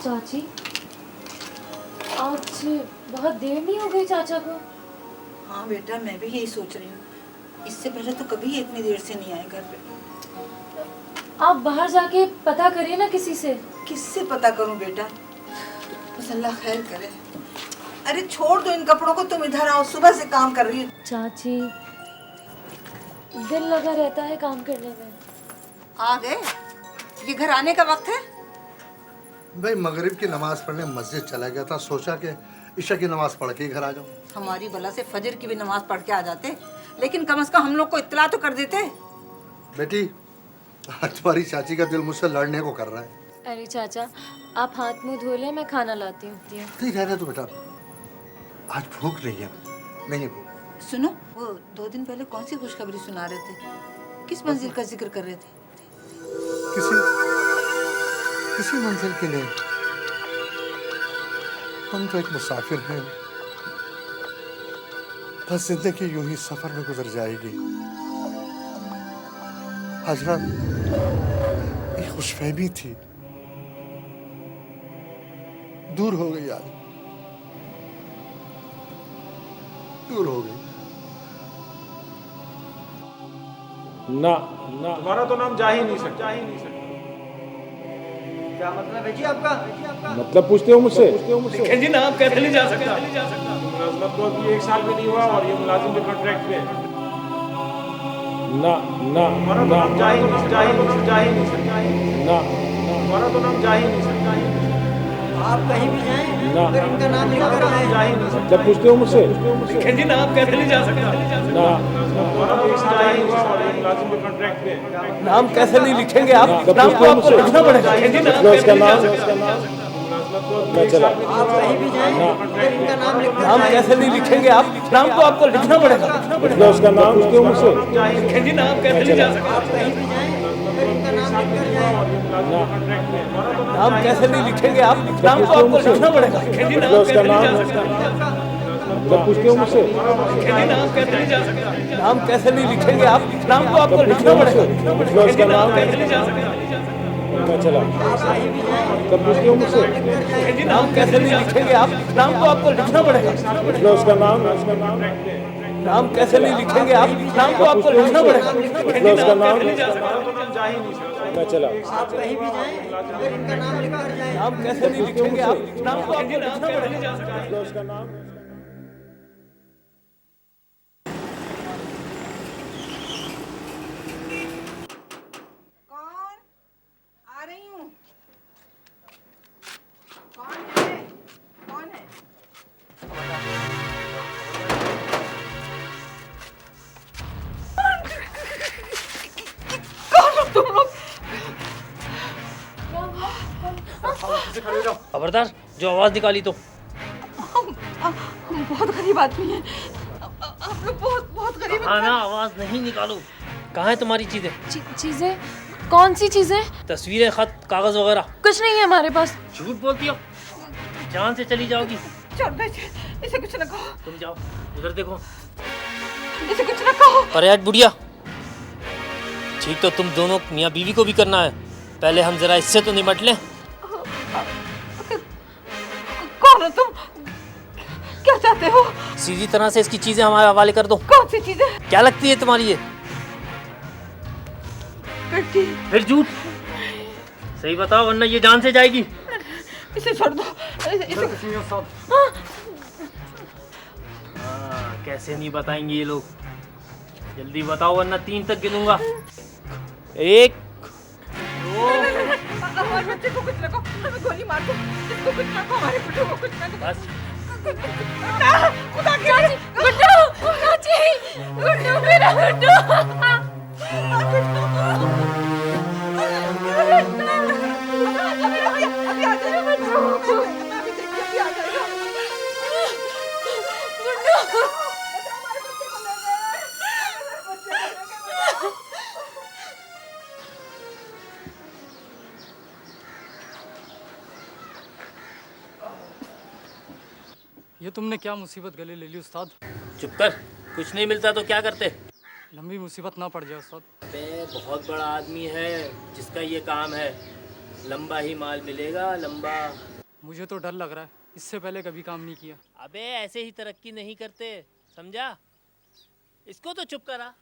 चाची, आज बहुत देर नहीं हो गई चाचा को? हाँ बेटा, मैं भी यही सोच रही हूँ। इससे पहले तो कभी ये इतनी देर से नहीं आए घर पे। आप बाहर जाके पता करिए ना किसी से। किससे पता करूं बेटा? बस अल्लाह खैर करे। अरे छोड़ दो इन कपड़ों को, तुम इधर आओ, सुबह से काम कर रही हो। चाची, दिल लगा रहता है काम करने में। आ गए? ये घर आने का वक्त है? भाई मगरिब की नमाज पढ़ने मस्जिद चला गया था, सोचा कि ईशा की नमाज पढ़ के घर आ जाऊं। हमारी भला से फजर की भी नमाज पढ़ के आ जाते, लेकिन कम से कम हम लोग को इत्तला तो कर देते। बेटी, तुम्हारी चाची का दिल मुझसे लड़ने को कर रहा है। अरे चाचा, आप हाथ मुंह धो लें, मैं खाना लाती हूँ। ठीक है तू बेटा, आज भूख नहीं है, नहीं है भूख। सुनो, वो 2 दिन पहले कौन सी खुशखबरी सुना रहे थे? किस मंजिल का जिक्र कर रहे थे? किसी मंजिल की नहीं, हम तो एक मुसाफिर हैं। बस जिंदगी यूं ही सफर में गुजर जाएगी। आज रात एक खुशफहमी थी, दूर हो गई, आज दूर हो गई। ना ना, तुम्हारा तो नाम जा ही नहीं सकता। क्या मतलब है जी आपका? मतलब पूछते हो मुझसे? लिखें जी नाम कैसे नहीं जा सकता? मुलाजमत को अभी 1 साल भी नहीं हुआ और ये मुलाजिम के कॉन्ट्रैक्ट पे है। ना ना, हमारा तो नाम जा ही नहीं सकता। ना, हमारा तो नाम जा ही नहीं सकता। आप कहीं भी जाएं, ना, अगर इनका नाम लिखा जा है, ही नहीं सकता। मतलब पूछते हो मुझसे? लिखें जी नाम कैसे नहीं जा सकता? ना, हमारा तो 1 साल जा ही नहीं हुआ और ये मुलाजिम के कॉन्ट्रैक्ट पे है। नाम कैसे नहीं लिखेंगे आप? मतलब नाम पूछते तो हो आपको मुझसे? लिखना पड़ेगा। लिखें जी नाम उसका नाम, मैं चला। आप कहीं भी जाएं, अगर इनका नाम लिखा नाम कैसे नहीं लिखेंगे आप? नाम तो आपको लिखना पड़ेगा। मतलब उसका नाम पूछते हो मुझसे? लिखें जी नाम कैसे नहीं जा सकता? आप कहीं भी जाएं, अगर इनका नाम लिख कर जाएं, नाम कैसे नहीं लिखेंगे आप? नाम तो आपको लिखना पड़ेगा। लिखें जी नाम कैसे नहीं जा सकता? मतलब पूछते हो मुझसे? लिखें जी नाम कैसे नहीं जा सकता? नाम कैसे नहीं लिखेंगे आप? नाम तो आपको लिखना पड़ेगा। मतलब उसका नाम कैसे नहीं जा सकता? मैं चला। तब पूछते हो मुझसे? नाम कैसे नहीं लिखेंगे आप? नाम तो आपको लिखना पड़ेगा। मतलब उसका नाम, नाम कैसे नहीं लिखेंगे आप? नाम तो आपको लिखना पड़ेगा। मतलब उसका नाम, मैं चला। आप कहीं भी जाएं, अगर इनका नाम लिख कर जाएं, नाम कैसे नहीं लिखेंगे आप? नाम तो आपको लिखना पड़ेगा। मतलब उसका नाम। कौन? आ रही हूँ। कौन है? कौन है? कौन हो तुम लोग? खबरदार, जो आवाज निकाली तो। हम बहुत गरीब आदमी हैं। हम लोग बहुत गरीब हाँ ना, आवाज नहीं निकालो। कहाँ है तुम्हारी चीजें? चीजें? कौन सी चीजें? तस्वीरें, खत, कागज वगैरह? कुछ नहीं है हमारे पास। झूठ बोलती हो, जान से चली जाओगी। छोड़ दे इसे, कुछ न कहो। तुम जाओ, उधर देखो। इसे कुछ न कहो। अरे हट बुढ़िया, ठीक तो तुम दोनों मियाँ बीवी को भी करना है। पहले हम जरा इससे तो निपट लें। कौन हो तुम? क्या चाहते हो? सीधी तरह से इसकी चीजें हमारे हवाले कर दो। कौन सी चीजें? क्या लगती है तुम्हारी ये? बेटी। फिर झूठ? सही बताओ वरना ये जान से जाएगी। इसे छोड़ दो। हाँ, कैसे नहीं बताएंगे ये लोग। जल्दी बताओ वरना 3 तक गिनूंगा। 1 2। हमारे बच्चे को कुछ न कहो, हमें गोली मार दो। इसको कुछ न कहो, हमारे बेटे को कुछ न कहो। बस। खुदा के लिए। गुड्डू, चाची, गुड्डू, मेरा गुड्डू। अभी आ जाएगा। अभी देखिए, अभी आ जाएगा। गुड्डू। ये तुमने क्या मुसीबत गले ले ली उस्ताद? चुप कर, कुछ नहीं मिलता तो क्या करते? लंबी मुसीबत ना पड़ जाए उस्ताद। बे बहुत बड़ा आदमी है जिसका ये काम है। लंबा ही माल मिलेगा, लंबा। मुझे तो डर लग रहा है, इससे पहले कभी काम नहीं किया। अबे ऐसे ही तरक्की नहीं करते, समझा? इसको तो चुप करा।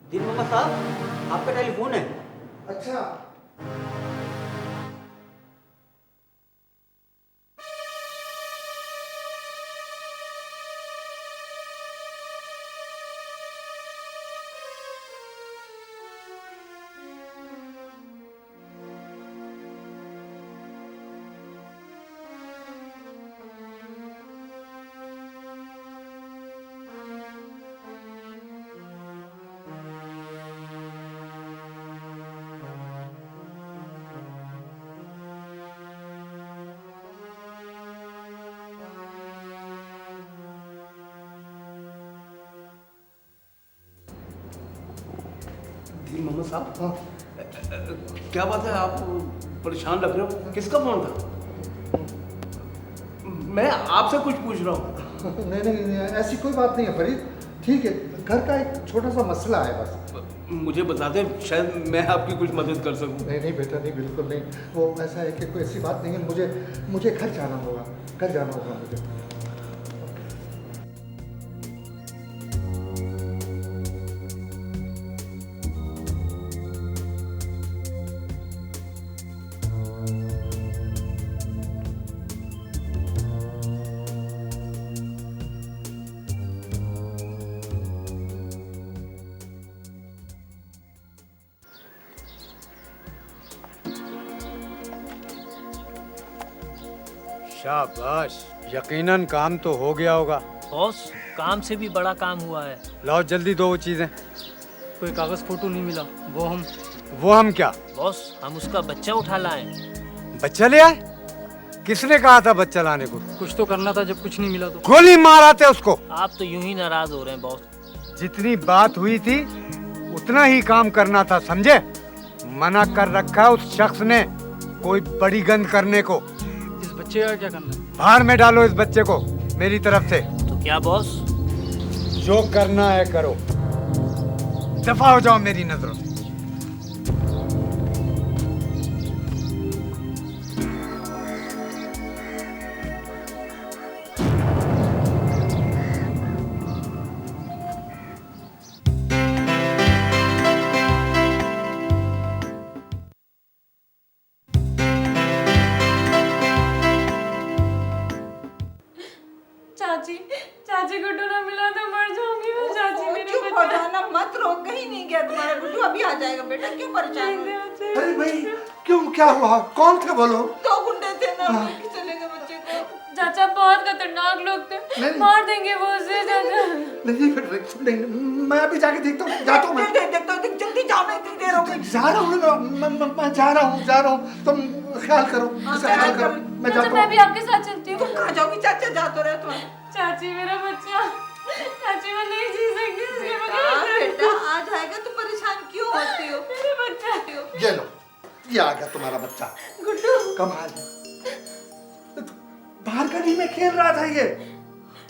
दिन मोहम्मद साहब, आपका टेलीफोन है। अच्छा, दिन मोहम्मद साहब, क्या बात है, आप परेशान लग रहे हो? किसका फोन था? मैं आपसे कुछ पूछ रहा हूँ। नहीं, ऐसी कोई बात नहीं है फरीद। ठीक है, घर का एक छोटा सा मसला है बस। मुझे बता दें, शायद मैं आपकी कुछ मदद कर सकूं। नहीं बेटा, नहीं, बिल्कुल नहीं। वो ऐसा है कि कोई ऐसी बात नहीं है। मुझे घर जाना होगा मुझे। शाबाश, यकीनन काम तो हो गया होगा। बॉस, काम से भी बड़ा काम हुआ है। लाओ जल्दी दो वो चीजें। कोई कागज फोटो नहीं मिला। वो हम क्या? बॉस, हम उसका बच्चा उठा लाए। बच्चा ले आए? किसने कहा था बच्चा लाने को? कुछ तो करना था, जब कुछ नहीं मिला तो गोली मार आते उसको। आप तो यूं ही नाराज हो रहे हैं बॉस। जितनी बात हुई थी उतना ही काम करना था, समझे? मना कर रखा उस शख्स ने कोई बड़ी गंद करने को। इस बच्चे का क्या करना है? बाहर में डालो इस बच्चे को मेरी तरफ से। तो क्या बॉस? जो करना है करो, दफा हो जाओ मेरी नजरों से। चाची गुड्डू ना मिला तो मर जाऊंगी मैं। चाची मेरे चुप हो जाना, मत रो, कहीं नहीं गया तुम्हारा गुड्डू, अभी आ जाएगा बेटा, क्यों परेशान हो? अरे भाई, क्यों, क्या हुआ? कौन थे बोलो? दो गुंडे थे ना, लेके चले गए बच्चे को। चाचा बहुत खतरनाक लोग थे, मार देंगे वो उसे। चाचा नहीं, मैं अभी जाके देखता हूँ। जाता हूँ मैं। देखता हूँ, जल्दी जाओ, मैं इतनी देर हो गई। जा रहा हूँ, मैं जा रहा हूँ। तुम ख्याल करो, इसका ख्याल करो। मैं जाता हूँ। मैं भी आपके साथ चलती हूँ। तुम कहाँ जाओगी? चाचा जा तो रहे तुम्हारे। चाची मेरा बच्चा, चाची मैं नहीं जी सकती इसके बगैर। बेटा आ जाएगा, तुम परेशान क्यों होती हो? मेरा बच्चा। ये लो, ये आ गया तुम्हारा बच्चा। गुड्डू कमाल है, बाहर गली में खेल रहा था ये।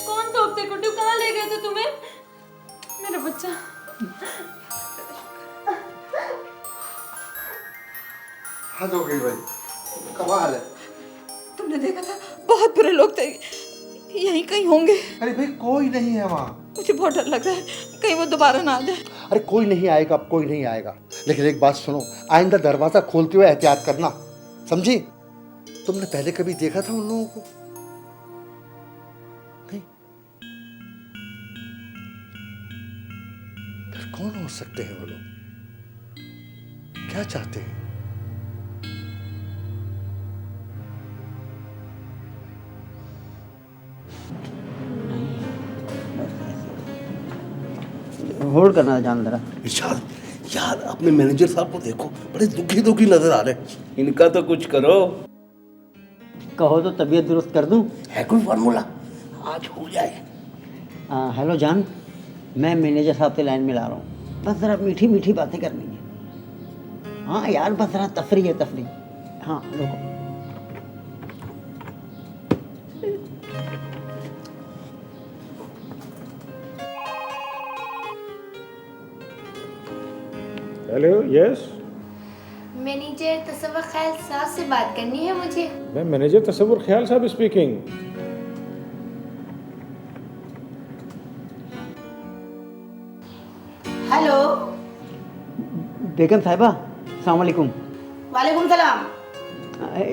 कौन थोपते गुड्डू? कहाँ ले गए थे तुम्हें? मेरा बच्चा। हद हो गई भाई, कमाल है। तुमने देखा था, बहुत बुरे लोग थे, यहीं कहीं होंगे। अरे भाई, कोई नहीं है वहाँ। मुझे बहुत डर लग रहा है, कहीं वो दोबारा ना आ जाए। अरे कोई नहीं आएगा, अब कोई नहीं आएगा। लेकिन एक बात सुनो, आइंदा दरवाजा खोलते हुए एहतियात करना, समझी? तुमने पहले कभी देखा था उन लोगों को? नहीं? फिर कौन हो सकते हैं वो लोग? क्या चाहते हैं? होल्ड करना जान जरा। इरशाद, यार अपने मैनेजर साहब को देखो, बड़े दुखी दुखी नजर आ रहे हैं। इनका तो कुछ करो। कहो तो तबीयत दुरुस्त कर दूं। है कोई फार्मूला? आज हो जाए। हेलो जान, मैं मैनेजर साहब से लाइन में ला रहा हूँ। बस ज़रा मीठी मीठी बातें करनी है। हाँ यार, बस ज़रा तफरी है, तफरी। हाँ रुको। Hello, yes. मैनेजर तसव्वुर ख्याल साहब से बात करनी है मुझे। मैं मैनेजर तसव्वुर ख्याल साहब स्पीकिंग। हेलो। बेगम साहिबा, अस्सलाम वालेकुम। वालेकुम सलाम।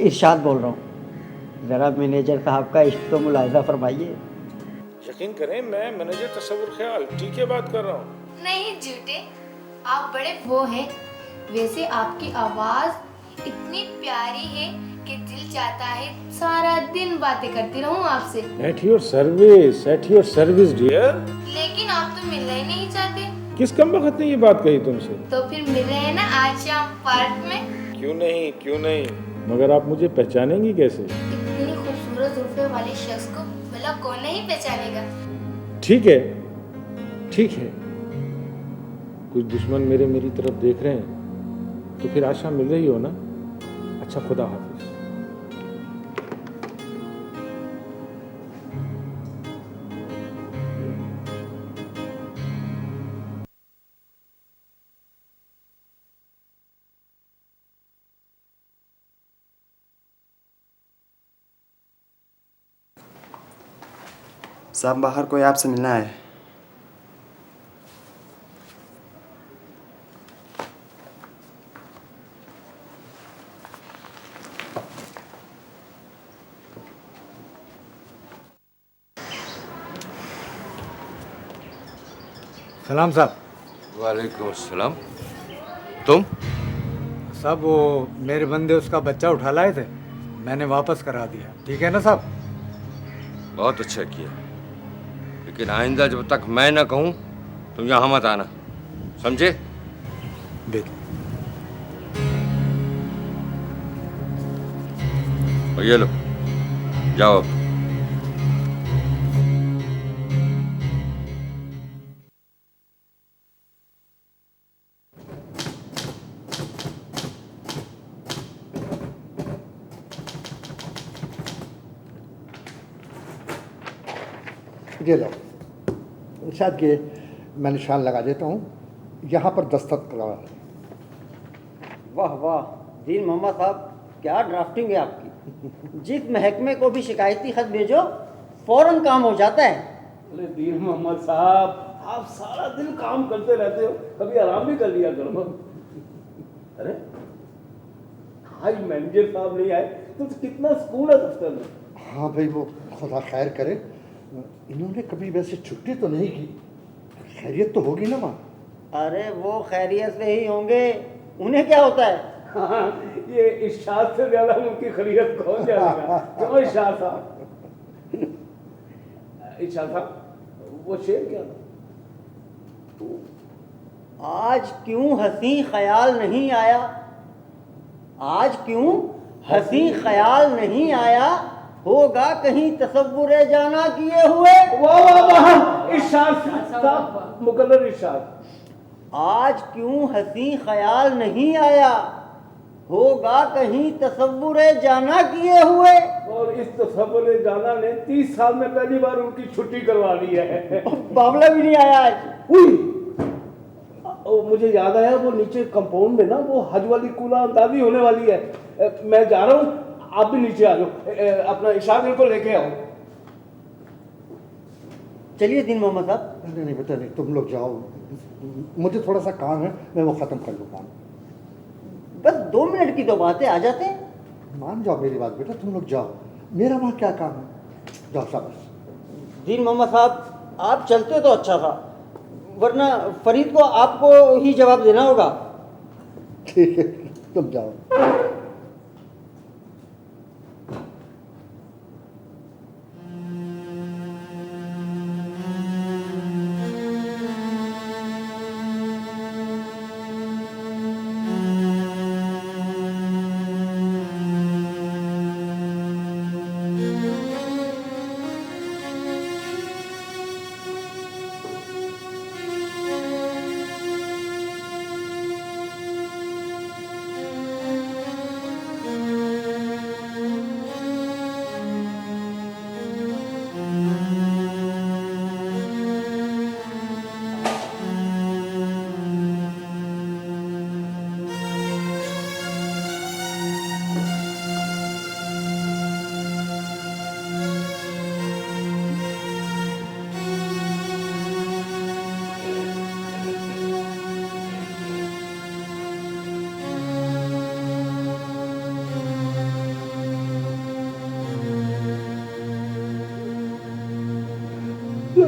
इरशाद बोल रहा हूँ। ज़रा मैनेजर साहब का इश्क तो मुलाहिजा फरमाइए। यकीन करें, मैं मैनेजर तसव्वुर ख्याल ठीक है बात कर रहा हूँ। नहीं झूठे, आप बड़े वो हैं। वैसे आपकी आवाज इतनी प्यारी है कि दिल चाहता है सारा दिन बातें करती रहूं आपसे। At your service dear. लेकिन आप तो मिलना ही नहीं चाहते। किस कमबख्त ने ये बात कही तुमसे? तो फिर मिल रहे हैं ना आज शाम पार्क में। क्यों नहीं, मगर आप मुझे पहचानेंगी कैसे? इतनी खूबसूरत जुल्फे वाले शख्स को भला कौन नहीं पहचानेगा। ठीक है। कुछ दुश्मन मेरी तरफ देख रहे हैं, तो फिर आज शाम मिल रही हो ना? अच्छा, खुदा हाफिज। साहब, बाहर कोई आपसे मिलना है। सलाम साहब। वालेकुम अस्सलाम। तुम? साहब, वो मेरे बंदे उसका बच्चा उठा लाए थे, मैंने वापस करा दिया। ठीक है ना साहब? बहुत अच्छा किया, लेकिन आइंदा जब तक मैं ना कहूँ तुम यहाँ मत आना, समझे? और ये लो, जाओ अब। ये लो, शायद ये मैं निशान लगा देता हूँ, यहाँ पर दस्तखत करवा। वाह वाह, दीन मोहम्मद साहब, क्या ड्राफ्टिंग है आपकी। जिस महकमे को भी शिकायती खत भेजो फौरन काम हो जाता है। अरे दीन मोहम्मद साहब, आप सारा दिन काम करते रहते हो, कभी आराम भी कर लिया करो। अरे आज मैनेजर साहब नहीं आए तो कितना सुकून है दफ्तर में। हाँ भाई, वो खुदा खैर करे। इन्होंने कभी वैसे छुट्टी तो नहीं की, खैरियत तो होगी ना माँ? अरे वो खैरियत से ही होंगे, उन्हें क्या होता है। हाँ, ये इरशाद से ज्यादा उनकी खैरियत कौन जानेगा। क्यों इरशाद साहब? इरशाद साहब, वो शेर क्या था? आज क्यों हंसी ख्याल नहीं आया, आज क्यों हंसी ख्याल नहीं आया, होगा कहीं तसव्वुर जाना किए हुए। वाह वाह वाह, इरशाद साहब, मुकर्रर इरशाद। आज क्यों हंसी ख्याल नहीं आया, होगा कहीं तसव्वुर जाना किए हुए। और इस तसव्वुर जाना ने 30 साल में पहली बार उनकी छुट्टी करवा ली है। बाबला भी नहीं आया आज। मुझे याद आया, वो नीचे कंपाउंड में ना वो हज वाली कूला अंदाजी होने वाली है। मैं जा रहा हूँ, आप भी नीचे आ जाओ, अपना इशाद को लेके आओ। चलिए दीन मोहम्मद साहब। नहीं बेटा नहीं, तुम लोग जाओ, मुझे थोड़ा सा काम है, मैं वो ख़त्म कर लूँगा। बस 2 मिनट की तो बात है, आ जाते हैं। मान जाओ मेरी बात बेटा, तुम लोग जाओ, मेरा वहाँ क्या काम है। जाओ शाबाश। दीन मोहम्मद साहब, आप चलते तो अच्छा था, वरना फरीद को आपको ही जवाब देना होगा। ठीक है, तुम जाओ।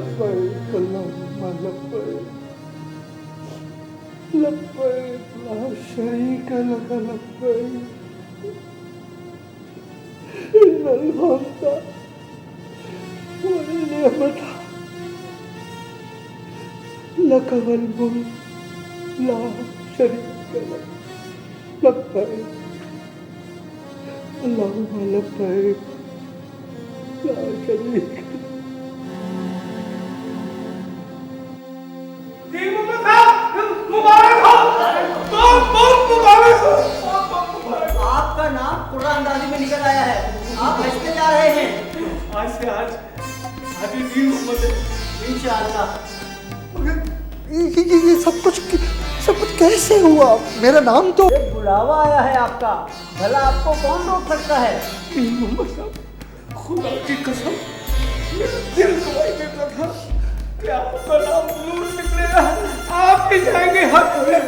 लब्बैक अल्लाहुम्मा लब्बैक लब्बैक ला शरीक लक लब्बैक इन्नल हम्दा वल निअमता लक वल मुल्क ला शरीक लक लब्बैक अल्लाहुम्मा लब्बैक ला शरीक आपका नाम कुरानदाजी में निकल आया है। आप हंसते जा रहे हैं। आज से आज ही दीन मोहम्मद है। इंशाअल्लाह। ये सब कुछ कैसे हुआ? मेरा नाम तो एक बुलावा आया है आपका। भला आपको कौन रोक सकता है? दीन मोहम्मद साहब, खुदा की कसम, मेरा दिल गवाही देता था कि आपका नाम जरूर निकलेगा। आप ही जाएंगे हक में।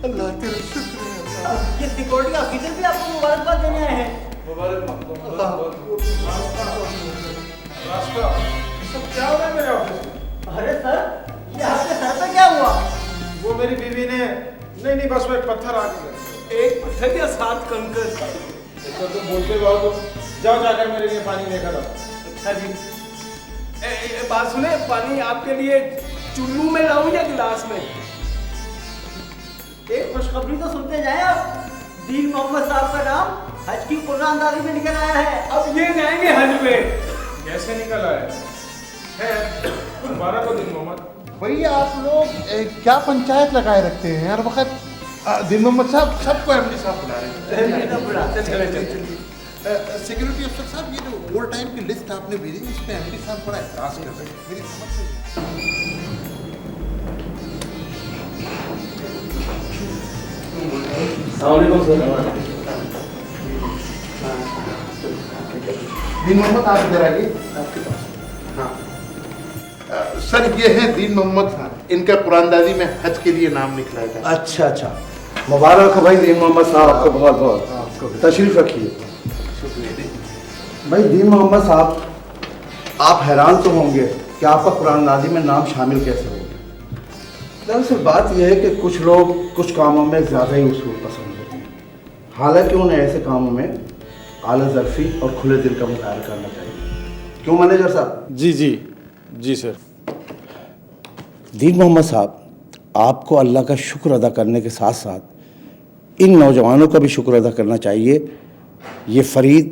अल्लाह तेरा शुक्र है। ये सिक्योरिटी ऑफिसर भी आपको मुबारकबाद देने आए हैं। रास्ता सब क्या हो रहा है मेरे ऑफिस में? अरे सर, ये आपके सर पे क्या हुआ? वो मेरी बीवी ने नहीं बस वो एक पत्थर आ गया। एक पत्थर या 7 कंकर? तो तुम बोलते रहो तो जाओ जाकर मेरे लिए पानी लेकर आओ। अच्छा जी, बात सुने, पानी आपके लिए चुल्लू में लाऊं या गिलास में? एक खुशखबरी तो सुनते जाए आप। दीन मोहम्मद साहब का नाम हज की कुरानदारी में निकल आया है। अब ये जाएंगे हज में। कैसे निकल आया है? मुबारक हो दीन मोहम्मद। भैया आप लोग क्या पंचायत लगाए रखते हैं हर वक्त? दिन मोहम्मद साहब सबको एमडी साहब बुला रहे हैं। सिक्योरिटी अफसर साहब, ये जो ओल्ड टाइम की लिस्ट आपने भेजी इस पे एमडी साहब बड़ा एतराज कर रहे हैं। मेरी समझ से दीन मोहम्मद आप इधर आइए। आपके पास हाँ सर, ये हैं दीन मोहम्मद साहब। इनका कुरानदाजी में हज के लिए नाम निकला था। अच्छा, मुबारक हो भाई दीन मोहम्मद साहब, आपको बहुत बहुत तशरीफ रखिए। भाई दीन मोहम्मद साहब, आप हैरान तो होंगे कि आपका कुरानदाजी में नाम शामिल कैसे हो गया। दरअसल बात यह है कि कुछ लोग कुछ कामों में ज़्यादा ही उसूल पसंद होते हैं, हालांकि उन्हें ऐसे कामों में आला ज़र्फ़ी और खुले दिल का मुजाहरा करना चाहिए। क्यों मैनेजर साहब? जी सर। दीन मोहम्मद साहब, आपको अल्लाह का शुक्र अदा करने के साथ साथ इन नौजवानों का भी शुक्र अदा करना चाहिए। ये फरीद,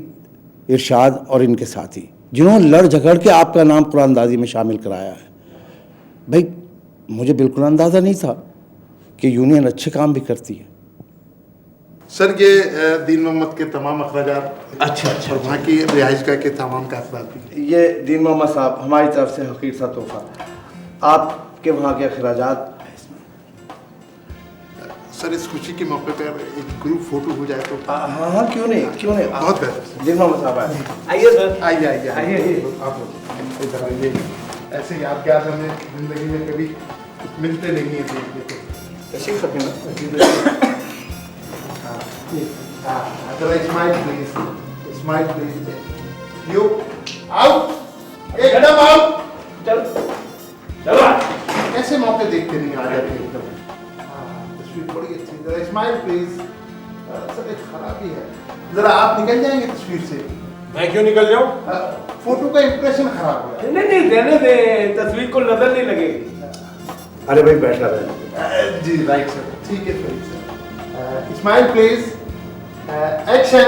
इरशाद और इनके साथी जिन्होंने लड़ झगड़ के आपका नाम कुरानदाजी में शामिल कराया है। भाई मुझे बिल्कुल अंदाज़ा नहीं था कि यूनियन अच्छे काम भी करती है। सर, ये दीन मोहम्मद के तमाम अखराजात अच्छा और वहाँ की रिहाइश का के तमाम कागजात भी। ये दीन मोहम्मद साहब हमारी तरफ से हकीर सा तोहफा, आपके वहाँ के अखराजात। सर, इस खुशी के मौके पर एक ग्रुप फोटो हो जाए तो। हाँ, क्यों नहीं बहुत बेहतर। दीन मोहम्मद साहब आइए सर, आइए आप लोग इधर आइए। ऐसे यादगार हमें जिंदगी में कभी मिलते नहीं है। तशरीफ रखें ना। Smile please. यू आउट, एकदम आउट। चलो ऐसे मौके देखते नहीं आ जाते एकदम। तस्वीर बड़ी अच्छी। जरा स्माइल प्लीज। सर, एक खराबी है, जरा आप निकल जाएंगे तस्वीर से। मैं क्यों निकल जाऊं? फोटो का इंप्रेशन खराब हो गया। नहीं, रहने दे, तस्वीर को नजर नहीं लगेगी। अरे भाई बैठा रहे। जी राइट सर, ठीक है सर। Smile please. एक्शन।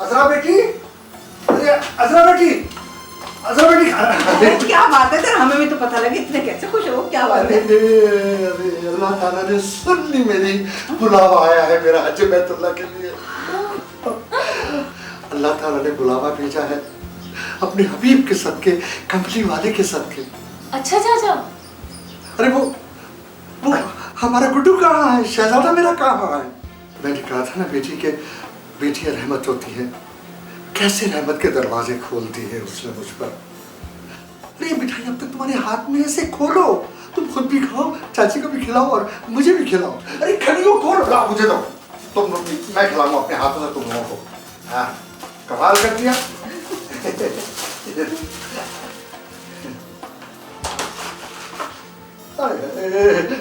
अजरा बेटी, अजरा बेटी, क्या बात है सर, हमें भी तो पता लगे, इतने कैसे खुश हो, क्या बात है? अल्लाह ताला ने सुन ली मेरी, बुलावा आया है मेरा हज बैतुल्लाह के लिए। अल्लाह ताला ने बुलावा भेजा है अपने हबीब के सदके, कमली वाले के सदके। अच्छा चाचा। अरे वो हमारा गुड्डू कहाँ है? शहजादा मेरा कहाँ है? मैंने कहा था ना बेटी के बेटियां रहमत होती हैं, कैसे रहमत के दरवाजे खोलती है उसने मुझ पर। अरे मिठाई अब तक तुम्हारे हाथ में, ऐसे खोलो, तुम खुद भी खाओ, चाची को भी खिलाओ और मुझे भी खिलाओ। अरे खड़ी हो, खोलो, ला मुझे दो, तुम मैं खिलाऊंगा अपने हाथों से तुम लोगों को। हाँ, कमाल कर दिया।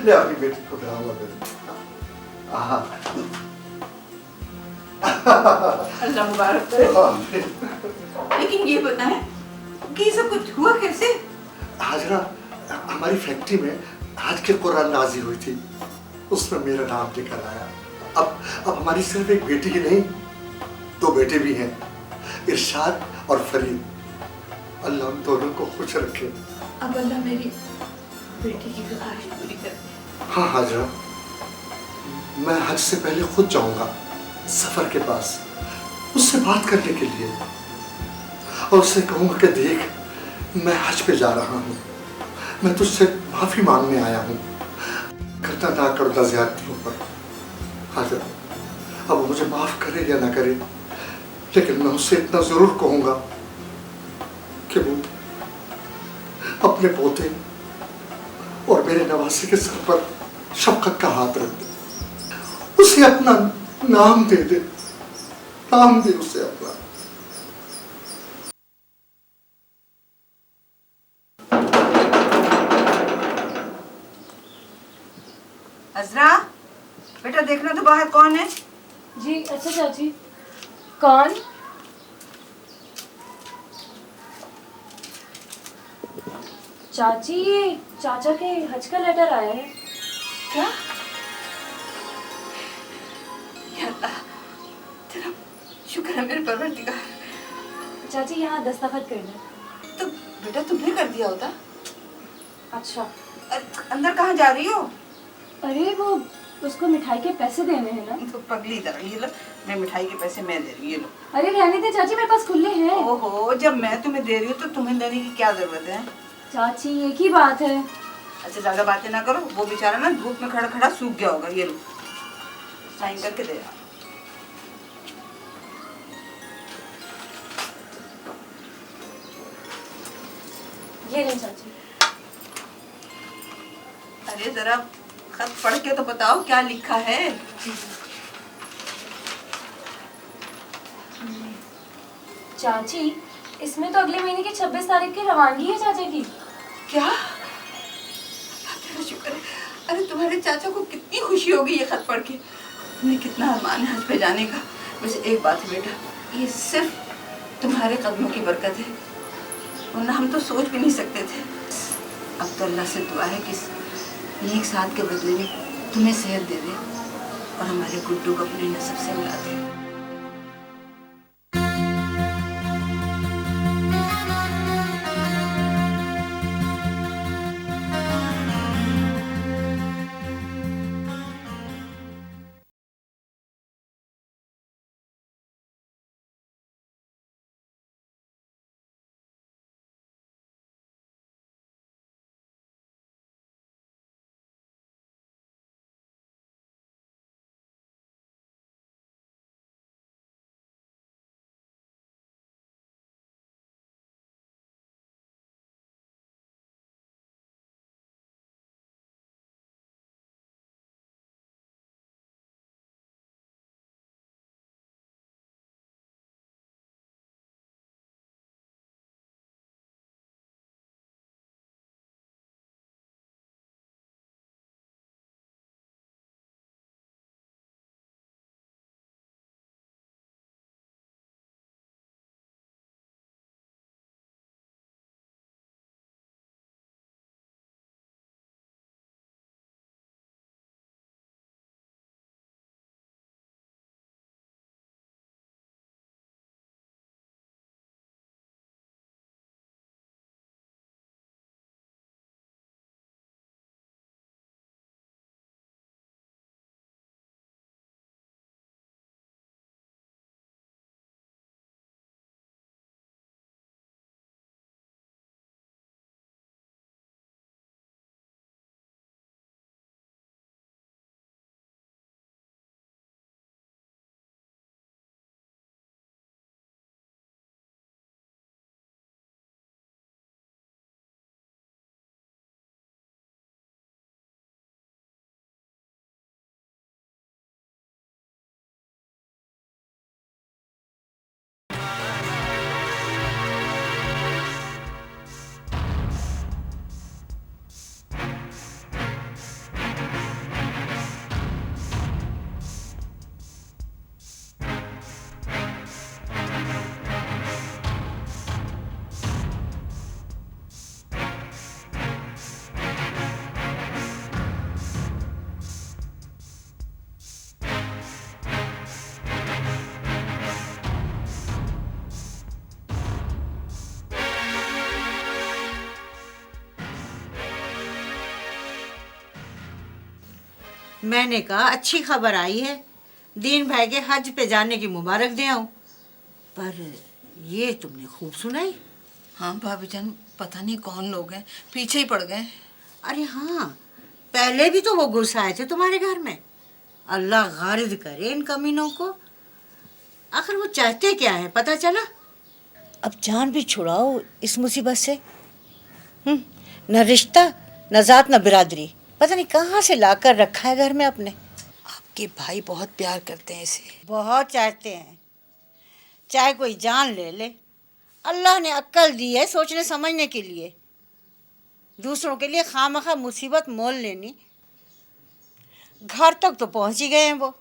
ले अपनी बेटी को खिलाऊंगा फिर। अल्लाह मुबारक करे। लेकिन ये बताएं कि ये सब कुछ हुआ कैसे? हाजरा, हमारी फैक्ट्री में आज के कुरान नाजी हुई थी, उसमें मेरा नाम निकल आया। अब हमारी सिर्फ एक बेटी ही नहीं, 2 बेटे भी हैं, इरशाद और फरीद। अल्लाह हम दोनों को खुश रखे। अब अल्लाह मेरी बेटी की ख्वाहिश पूरी कर दे। हाँ हाजरा, मैं हज से पहले खुद जाऊंगा सफर के पास, उससे बात करने के लिए, और उससे कहूंगा कि देख, मैं हज पे जा रहा हूँ, मैं तुझसे माफी मांगने आया हूँ, करना ना करता ज्यादतियों पर। हाजरा, अब मुझे माफ करे या ना करे, लेकिन मैं उससे इतना जरूर कहूंगा कि वो अपने पोते और मेरे नवासे के सर पर शफकत का हाथ रख दे, उसे अपना नाम दे दे, नाम दे उसे अपना। अजरा, बेटा देखना तो बाहर कौन है? जी अच्छा चाची। कौन? चाची, ये चाचा के हज का लेटर आया है। क्या? या अल्लाह, तेरा शुक्र है मेरे परवरदिगार। चाची यहाँ दस्तखत करना। तो बेटा तुमने कर दिया होता। अच्छा। अंदर कहाँ जा रही हो? अरे वो उसको मिठाई के पैसे देने हैं ना। तो पगली तरह ये लो, मैं मिठाई के पैसे मैं दे रही हूँ, ये लो। अरे रहने दे चाची, मेरे पास खुले हैं। ओहो, जब मैं तुम्हें दे रही हूँ तो तुम्हें देने की क्या जरूरत है? चाची एक ही बात है। अच्छा ज्यादा बातें ना करो, वो बेचारा ना धूप में खड़ा खड़ा सूख गया होगा, ये लो साइन करके दे। ये ले चाची। अरे जरा खत पढ़ के तो बताओ क्या लिखा है। चाची इसमें तो अगले महीने की 26 तारीख की रवानगी है चाचा की। क्या? तेरा शुक्र है। अरे तुम्हारे चाचा को कितनी खुशी होगी ये खत पढ़ के। उन्हें कितना अरमान है हज पे जाने का। वैसे एक बात है बेटा, ये सिर्फ तुम्हारे कदमों की बरकत है, वरना हम तो सोच भी नहीं सकते थे। अब तो अल्लाह से दुआ है कि नेक साथ के बदले में तुम्हें सेहत दे दे और हमारे गुड्डू को अपने नस्ब से मिला दे। मैंने कहा अच्छी खबर आई है, दीन भाई के हज पे जाने की मुबारक दे आऊं, पर ये तुमने खूब सुनाई। हाँ भाभी जान, पता नहीं कौन लोग हैं, पीछे ही पड़ गए। अरे हाँ, पहले भी तो वो घुस आए थे तुम्हारे घर में। अल्लाह गारिद करे इन कमीनों को। आखिर वो चाहते क्या है पता चला? अब जान भी छुड़ाओ इस मुसीबत से। न रिश्ता, न जात, न बिरादरी, पता नहीं कहाँ से लाकर रखा है घर में अपने। आपके भाई बहुत प्यार करते हैं इसे। बहुत चाहते हैं, चाहे कोई जान ले ले। अल्लाह ने अक्ल दी है सोचने समझने के लिए। दूसरों के लिए खामखा मुसीबत मोल लेनी। घर तक तो पहुंच ही गए हैं वो।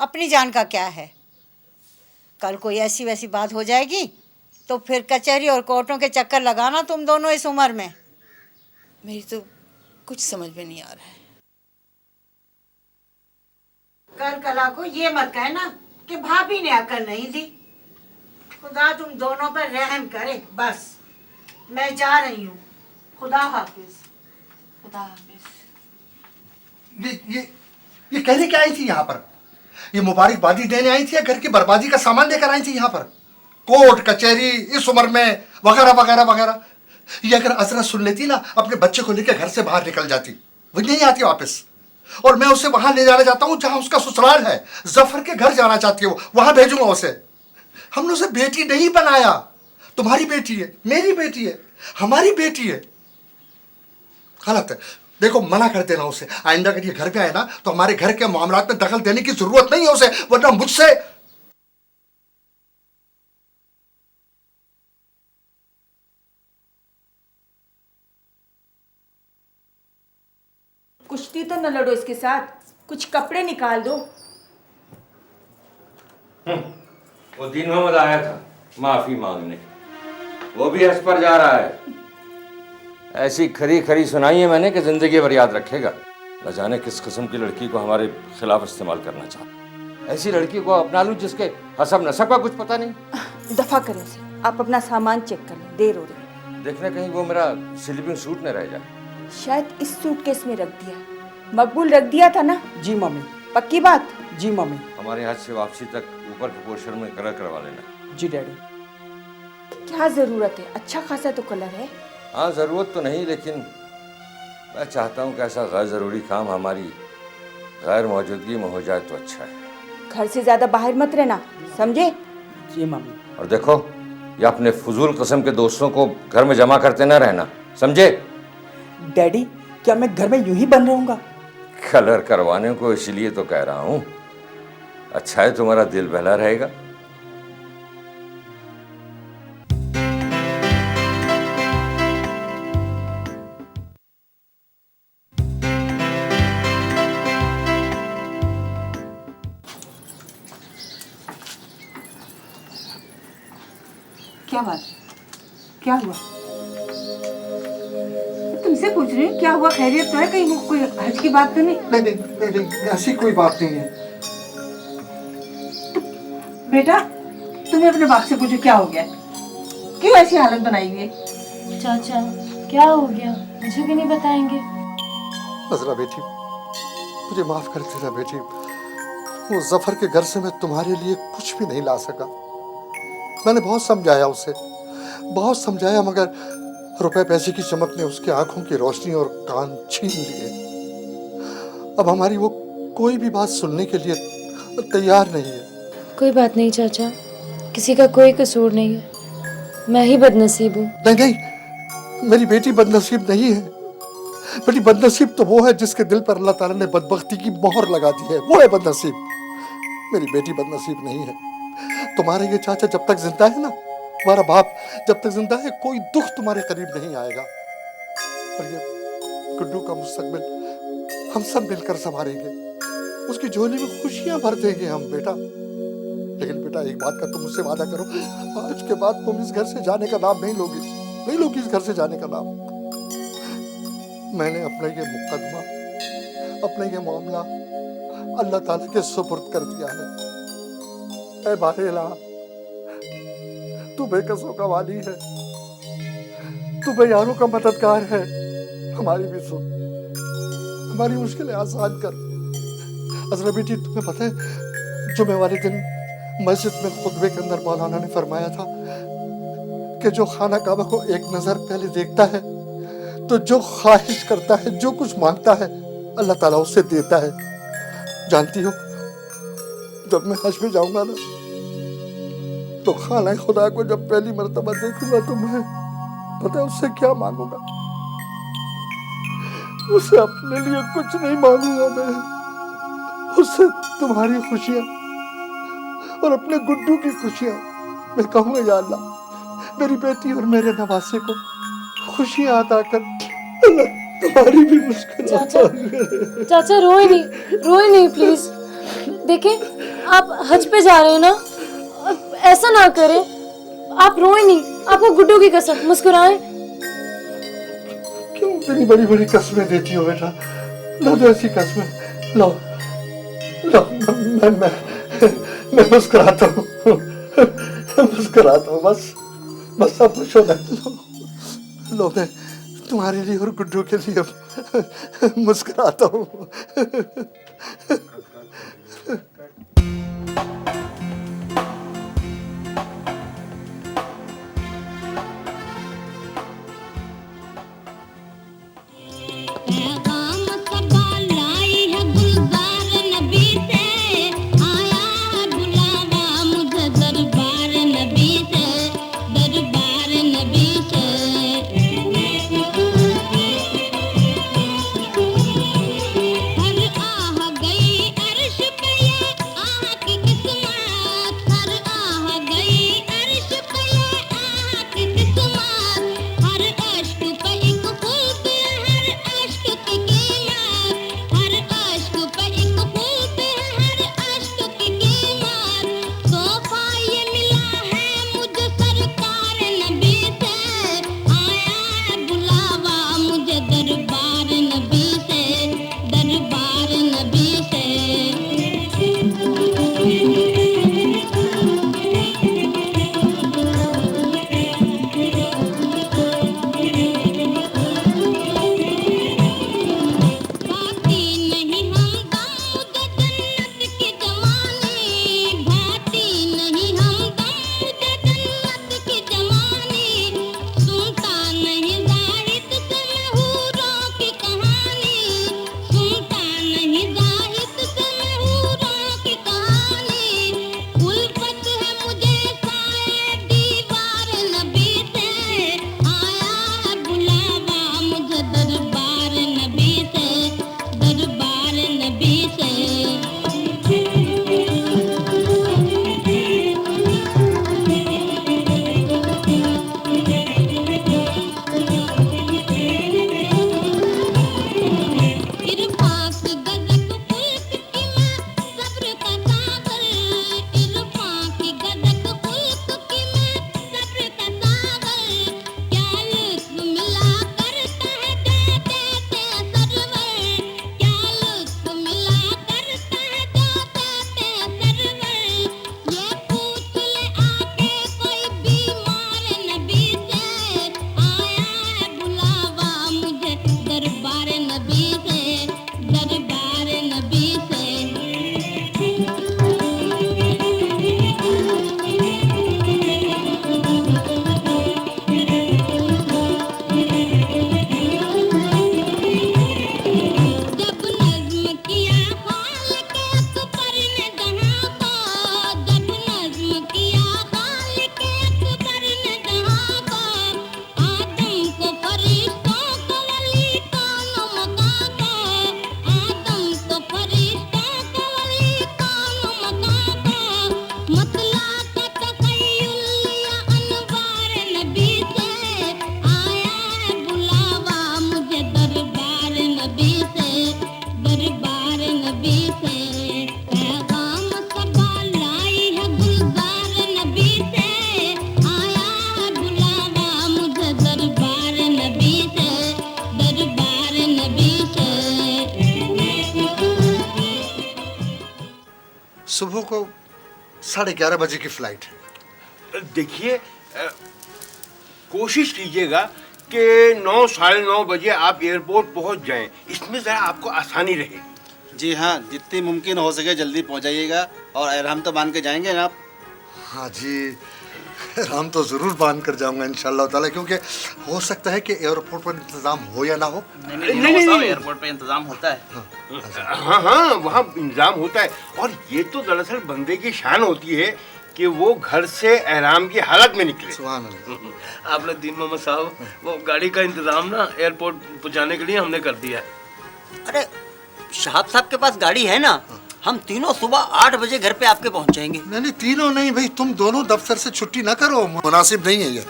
अपनी जान का क्या है? कल कोई ऐसी वैसी बात हो जाएगी तो फिर कचहरी और कोर्टों के चक्कर लगाना तुम दोनों इस उम्र में। मेरी तो कुछ समझ में नहीं आ रहा है। कल कला को ये मत कहना कि भाभी ने अकल नहीं दी। खुदा तुम दोनों पर रहम करे। बस मैं जा रही हूँ। खुदा हाफिज। खुदा हाफिज। ये कहने क्या आई थी यहाँ पर? ये मुबारकबादी देने आई थी या घर की बर्बादी का सामान लेकर आई थी यहाँ पर? कोर्ट कचहरी इस उम्र में वगैरह वगैरह वगैरह। ये अगर अजरा सुन लेती ना, अपने बच्चे को लेकर घर से बाहर निकल जाती। वो नहीं आती वापस, और मैं उसे वहां ले जाना चाहता हूँ जहां उसका ससुराल है। जफर के घर जाना चाहती है वो, वहां भेजूंगा उसे। हमने उसे बेटी नहीं बनाया। तुम्हारी बेटी है, मेरी बेटी है, हमारी बेटी है। गलत है। देखो, मना कर देना उसे। आइंदा अगर ये घर पे आए ना तो हमारे घर के मामलात में दखल देने की जरूरत नहीं है उसे, वरना मुझसे। कुश्ती तो न लड़ो इसके साथ, कुछ कपड़े निकाल दो। वो दीन मोहम्मद आया था माफी मांगने, वो भी हंस पर जा रहा है। ऐसी खरी खरी सुनाई है मैंने कि जिंदगी भर याद रखेगा। न जाने किस किस्म की लड़की को हमारे खिलाफ इस्तेमाल करना चाहता। ऐसी लड़की को अपना लूं जिसके हसब नसब का कुछ पता नहीं। दफा करें उसे। आप अपना सामान चेक कर लें, देर हो रही। देखने कहीं वो मेरा स्लीपिंग सूट न रह जाए। शायद इस सूटकेस में रख दिया। मकबूल रख दिया था ना? जी मम्मी। पक्की बात? जी मम्मी। हमारे हाथ से वापसी तक ऊपर के पोर्शन में कलर करवा लेना। जी डैडी। क्या जरूरत है? अच्छा खासा तो कलर है। हाँ, जरूरत तो नहीं, लेकिन मैं चाहता हूँ कि ऐसा गैर जरूरी काम हमारी गैर मौजूदगी में हो जाए तो अच्छा है। घर से ज्यादा बाहर मत रहना, समझे? जी मम्मी। और देखो, ये अपने फजूल किस्म के दोस्तों को घर में जमा करते न रहना, समझे? डैडी, क्या मैं घर में यूं ही बन रहूंगा? कलर करवाने को इसलिए तो कह रहा हूँ, अच्छा है तुम्हारा दिल बहला रहेगा। क्या बात? क्या हुआ? तुमसे पूछ रही हूँ, क्या हुआ? खैरियत तो है? कहीं वो कोई हज की बात तो नहीं? नहीं, ऐसी कोई बात नहीं है। बेटा, तुम्हें अपने बाप से पूछो क्या हो गया, क्यों ऐसी हालत बनाई हुई है? चाचा, क्या हो गया? मुझे भी नहीं बताएंगे? अजरा बेटी, मुझे माफ कर देना बेटी। वो जफर के घर से मैं तुम्हारे लिए कुछ भी नहीं ला सका। मैंने बहुत समझाया उसे, बहुत समझाया, मगर रुपए पैसे की चमक ने उसकी आंखों की रोशनी और कान छीन लिए। अब हमारी वो कोई भी बात सुनने के लिए तैयार नहीं है। कोई बात नहीं चाचा, किसी का कोई कसूर नहीं है, मैं ही बदनसीब हूँ। नहीं, मेरी बेटी बदनसीब नहीं है। मेरी बदनसीब तो वो है जिसके दिल पर अल्लाह ताला ने बदबख्ती की मोहर लगा दी है, वो है बदनसीब। मेरी बेटी बदनसीब नहीं है। तुम्हारे ये चाचा जब तक जिंदा है ना, तुम्हारा बाप जब तक जिंदा है, कोई दुख तुम्हारे करीब नहीं आएगा। और ये गुड्डू का मुस्तकबिल हम सब मिलकर संभालेंगे। उसकी झोली में खुशियां भर देंगे हम बेटा। लेकिन बेटा, एक बात का तुम मुझसे वादा करो, आज के बाद तुम इस घर से जाने का नाम नहीं लोगी इस घर से जाने का नाम। मैंने अपना ये मुकदमा, अपना ये मामला अल्लाह ताला के सुपुर्द कर दिया है। ऐ बारेला, तू बेकसों का वाली है, तू बेयारों का मददगार है। हमारी भी सुन हमारी मुश्किलें आसान कर। अजरा बेटी, तुम्हें पता है जुमे वाले दिन मस्जिद में खुतबे के अंदर मौलाना ने फरमाया था कि जो खाना काबा को एक नजर पहले देखता है तो जो ख्वाहिश करता है, जो कुछ मांगता है, अल्लाह ताला उससे देता है। जानती हो, जब मैं हज में जाऊंगा ना तो खाना खुदा को जब पहली मर्तबा देखूंगा तो मैं पता है उससे क्या मांगूंगा? उससे अपने लिए कुछ नहीं मांगूंगा मैं, उससे तुम्हारी खुशियां और अपने गुड्डू की खुशियां। मैं कहूंगा या अल्लाह, मेरी बेटी और मेरे नवासे को खुशियां अता कर। अल्लाह तुम्हारी भी मुश्किल चाचा रोए नहीं प्लीज। देखें आप हज पे जा रहे हैं ना, ऐसा ना करें, आप रोए नहीं, आपको गुड्डू की कसम, मुस्कुराएं। क्यों इतनी बड़ी बड़ी कसमें देती हो बेटा? लो दो ऐसी कसमें, लो लो। मैं मुस्कुराता हूँ, मुस्कुराता हूँ, बस सब खुश हो जाए। लो मैं तुम्हारे लिए और गुड्डू के लिए मुस्कुराता हूँ। सुबह को 11:30 बजे की फ्लाइट है। देखिए, कोशिश कीजिएगा कि 9 साढ़े 9 बजे आप एयरपोर्ट पहुंच जाएं। इसमें ज़रा आपको आसानी रहेगी। जी हाँ, जितनी मुमकिन हो सके जल्दी पहुंच जाइएगा और एहराम तो बांध के जाएंगे ना आप? हाँ जी, एहराम तो ज़रूर बांध कर जाऊंगा इंशाल्लाह ताला, क्योंकि हो सकता है कि एयरपोर्ट पर इंतज़ाम हो या ना हो। नहीं, एयरपोर्ट पे इंतजाम होता है। हाँ हाँ, वहाँ इंतजाम होता है। और ये तो दरअसल बंदे की शान होती है कि वो घर से एहराम की हालत में निकले। सुभान अल्लाह। आपने दीन मोहम्मद साहब, वो गाड़ी का इंतजाम ना एयरपोर्ट पहुंचाने के लिए हमने कर दिया है। अरे शहाब साहब के पास गाड़ी है ना, हम तीनों सुबह 8 बजे घर पे आपके पहुंच जाएंगे। नहीं, तीनों नहीं भाई, तुम दोनों दफ्तर से छुट्टी ना करो, मुनासिब नहीं है ये।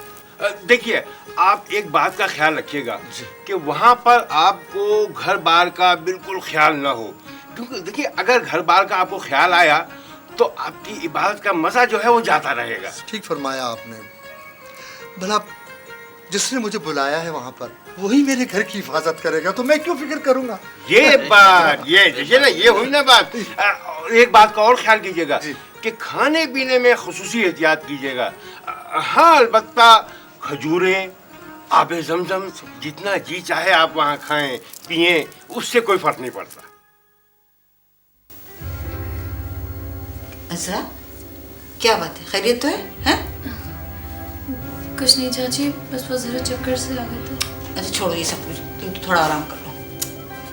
देखिए, आप एक बात का ख्याल रखिएगा कि वहाँ पर आपको घर बार का बिल्कुल ख्याल ना हो, क्योंकि देखिए अगर घर बार का आपको ख्याल आया तो आपकी इबादत का मजा जो है वो जाता रहेगा। ठीक फरमाया आपने। भला जिसने मुझे बुलाया है वहाँ पर वही मेरे घर की हिफाजत करेगा, तो मैं क्यों फिक्र करूंगा? ये बात, ये देखिए ना, ये हुई ना बात। एक बात का और ख्याल कीजिएगा कि खाने पीने में खुसूसी एहतियात कीजिएगा। हाँ, अलबत्ता खजूरें, आबे ज़मज़म जितना जी चाहे आप वहाँ खाएं पिएं, उससे कोई फर्क नहीं पड़ता। अज़रा, क्या बात है? खैरियत तो है? हैं? कुछ नहीं चाची, बस वो जरा चक्कर से आ गए थे। अच्छा छोड़ो ये सब कुछ, तुम तो थोड़ा आराम कर लो।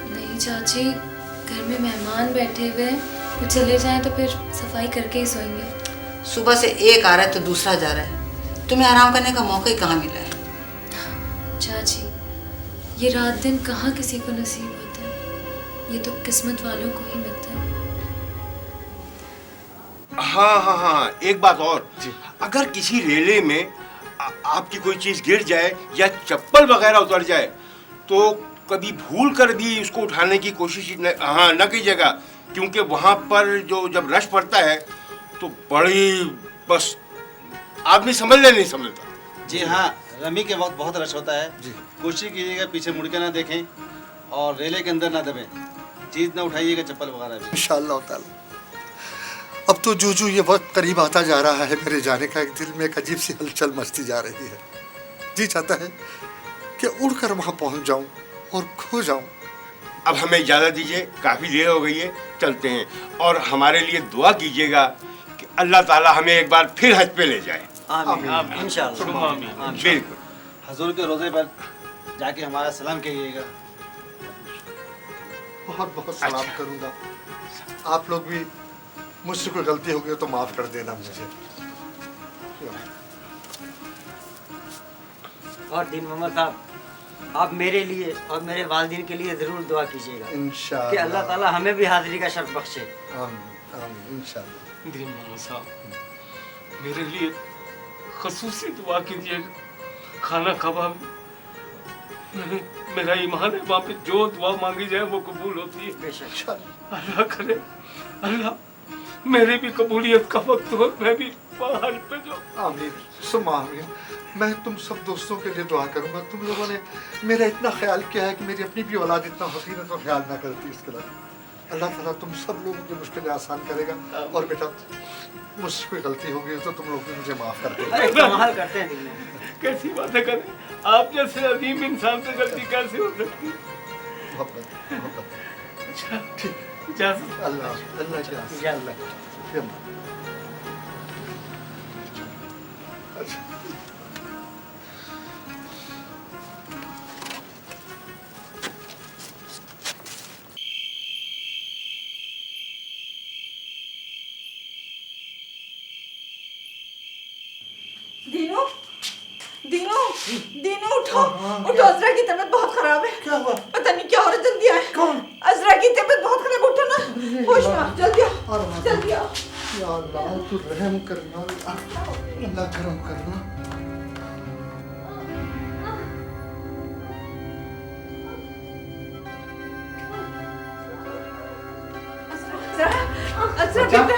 नहीं चाची, घर में मेहमान बैठे हुए हैं, वो चले जाएं तो फिर सफाई करके ही सोएंगे। सुबह से एक आ रहा है तो दूसरा जा रहा है, तुम्हें आराम करने का मौका ही कहाँ मिला है? चाची, ये रात दिन कहाँ किसी को नसीब होता है, ये तो किस्मत वालों को ही मिलता है। हाँ हाँ हाँ, एक बात और, अगर किसी रेले में आपकी कोई चीज गिर जाए या चप्पल वगैरह उतर जाए तो कभी भूल कर भी उसको उठाने की कोशिश न कीजिएगा, क्योंकि वहां पर जो जब रश पड़ता है तो बड़ी, बस आदमी समझने नहीं समझता। जी हाँ, रमी के वक्त बहुत रश होता है। कोशिश कीजिएगा पीछे मुड़ के ना देखें और रेले के अंदर ना दबें, चीज ना उठाइएगा, चप्पल वगैरह भी। इंशाअल्लाह ताला। अब तो जो ये वक्त करीब आता जा रहा है, मेरे जाने का एक दिल में एक अजीब सी हलचल मचती जा रही है। जी चाहता है कि उड़कर वहां पहुंच जाऊं और खो जाऊं। अब हमें इजाजत दीजिए, काफी देर हो गई है, चलते हैं। और हमारे लिए दुआ कीजिएगा कि अल्लाह ताला हमें एक बार फिर हज पे ले जाए। आमीन, इंशाअल्लाह। बिल्कुल। हजूर के रोजे पर जाके हमारा सलाम कहिएगा। बहुत बहुत सलाम करूंगा। आप लोग भी, मुझसे कोई गलती हो गई तो माफ कर देना मुझे। और दीन मोहम्मद साहब, आप मेरे लिए और मेरे वालिदैन के लिए जरूर दुआ कीजिएगा इंशाअल्लाह कि अल्लाह ताला हमें भी हाजिरी का शर्फ बख्शे। आमीन आमीन इंशाअल्लाह। दीन मोहम्मद साहब, मेरे लिए खसूसी दुआ कीजिएगा। खाना कबाब, मेरा ईमान है, वहाँ पे जो दुआ मांगी जाए वो कबूल होती है। बेशक। अल्लाह करे, अल्लाह मेरी भी कबूलियत का वक्त हो, मैं भी पहाड़ पे जाऊँ। आमीन सुम्मा आमीन। मैं तुम सब दोस्तों के लिए दुआ करूंगा। तुम लोगों ने मेरा इतना ख्याल किया है कि मेरी अपनी भी औलाद इतना हसीन है तो ख्याल ना करती इसके बाद। अल्लाह ताला तुम सब लोगों की मुश्किलें आसान करेगा। और बेटा, मुझसे कोई गलती हो गई तो तुम लोग भी मुझे माफ कर देना। अरे कमाल करते हैं। कैसी बातें करें, आप जैसे अजीम इंसान से गलती कैसे हो सकती है? अच्छा ठीक, इजाज़त। अल्लाह अल्लाह की आस। अच्छा। दीनू, दीनू, दीनू उठो, उठो, अज़रा की तबीयत बहुत खराब है। क्या हुआ? पता नहीं क्या हो रहा है, जल्दी आए। कौन? अज़रा की तबीयत बहुत खराब, उठो ना, होश में आओ, जल्दी आओ, जल्दी आओ। या अल्लाह, तू रहम करना, अल्लाह करम करना। अज़रा, अज़रा बेटा,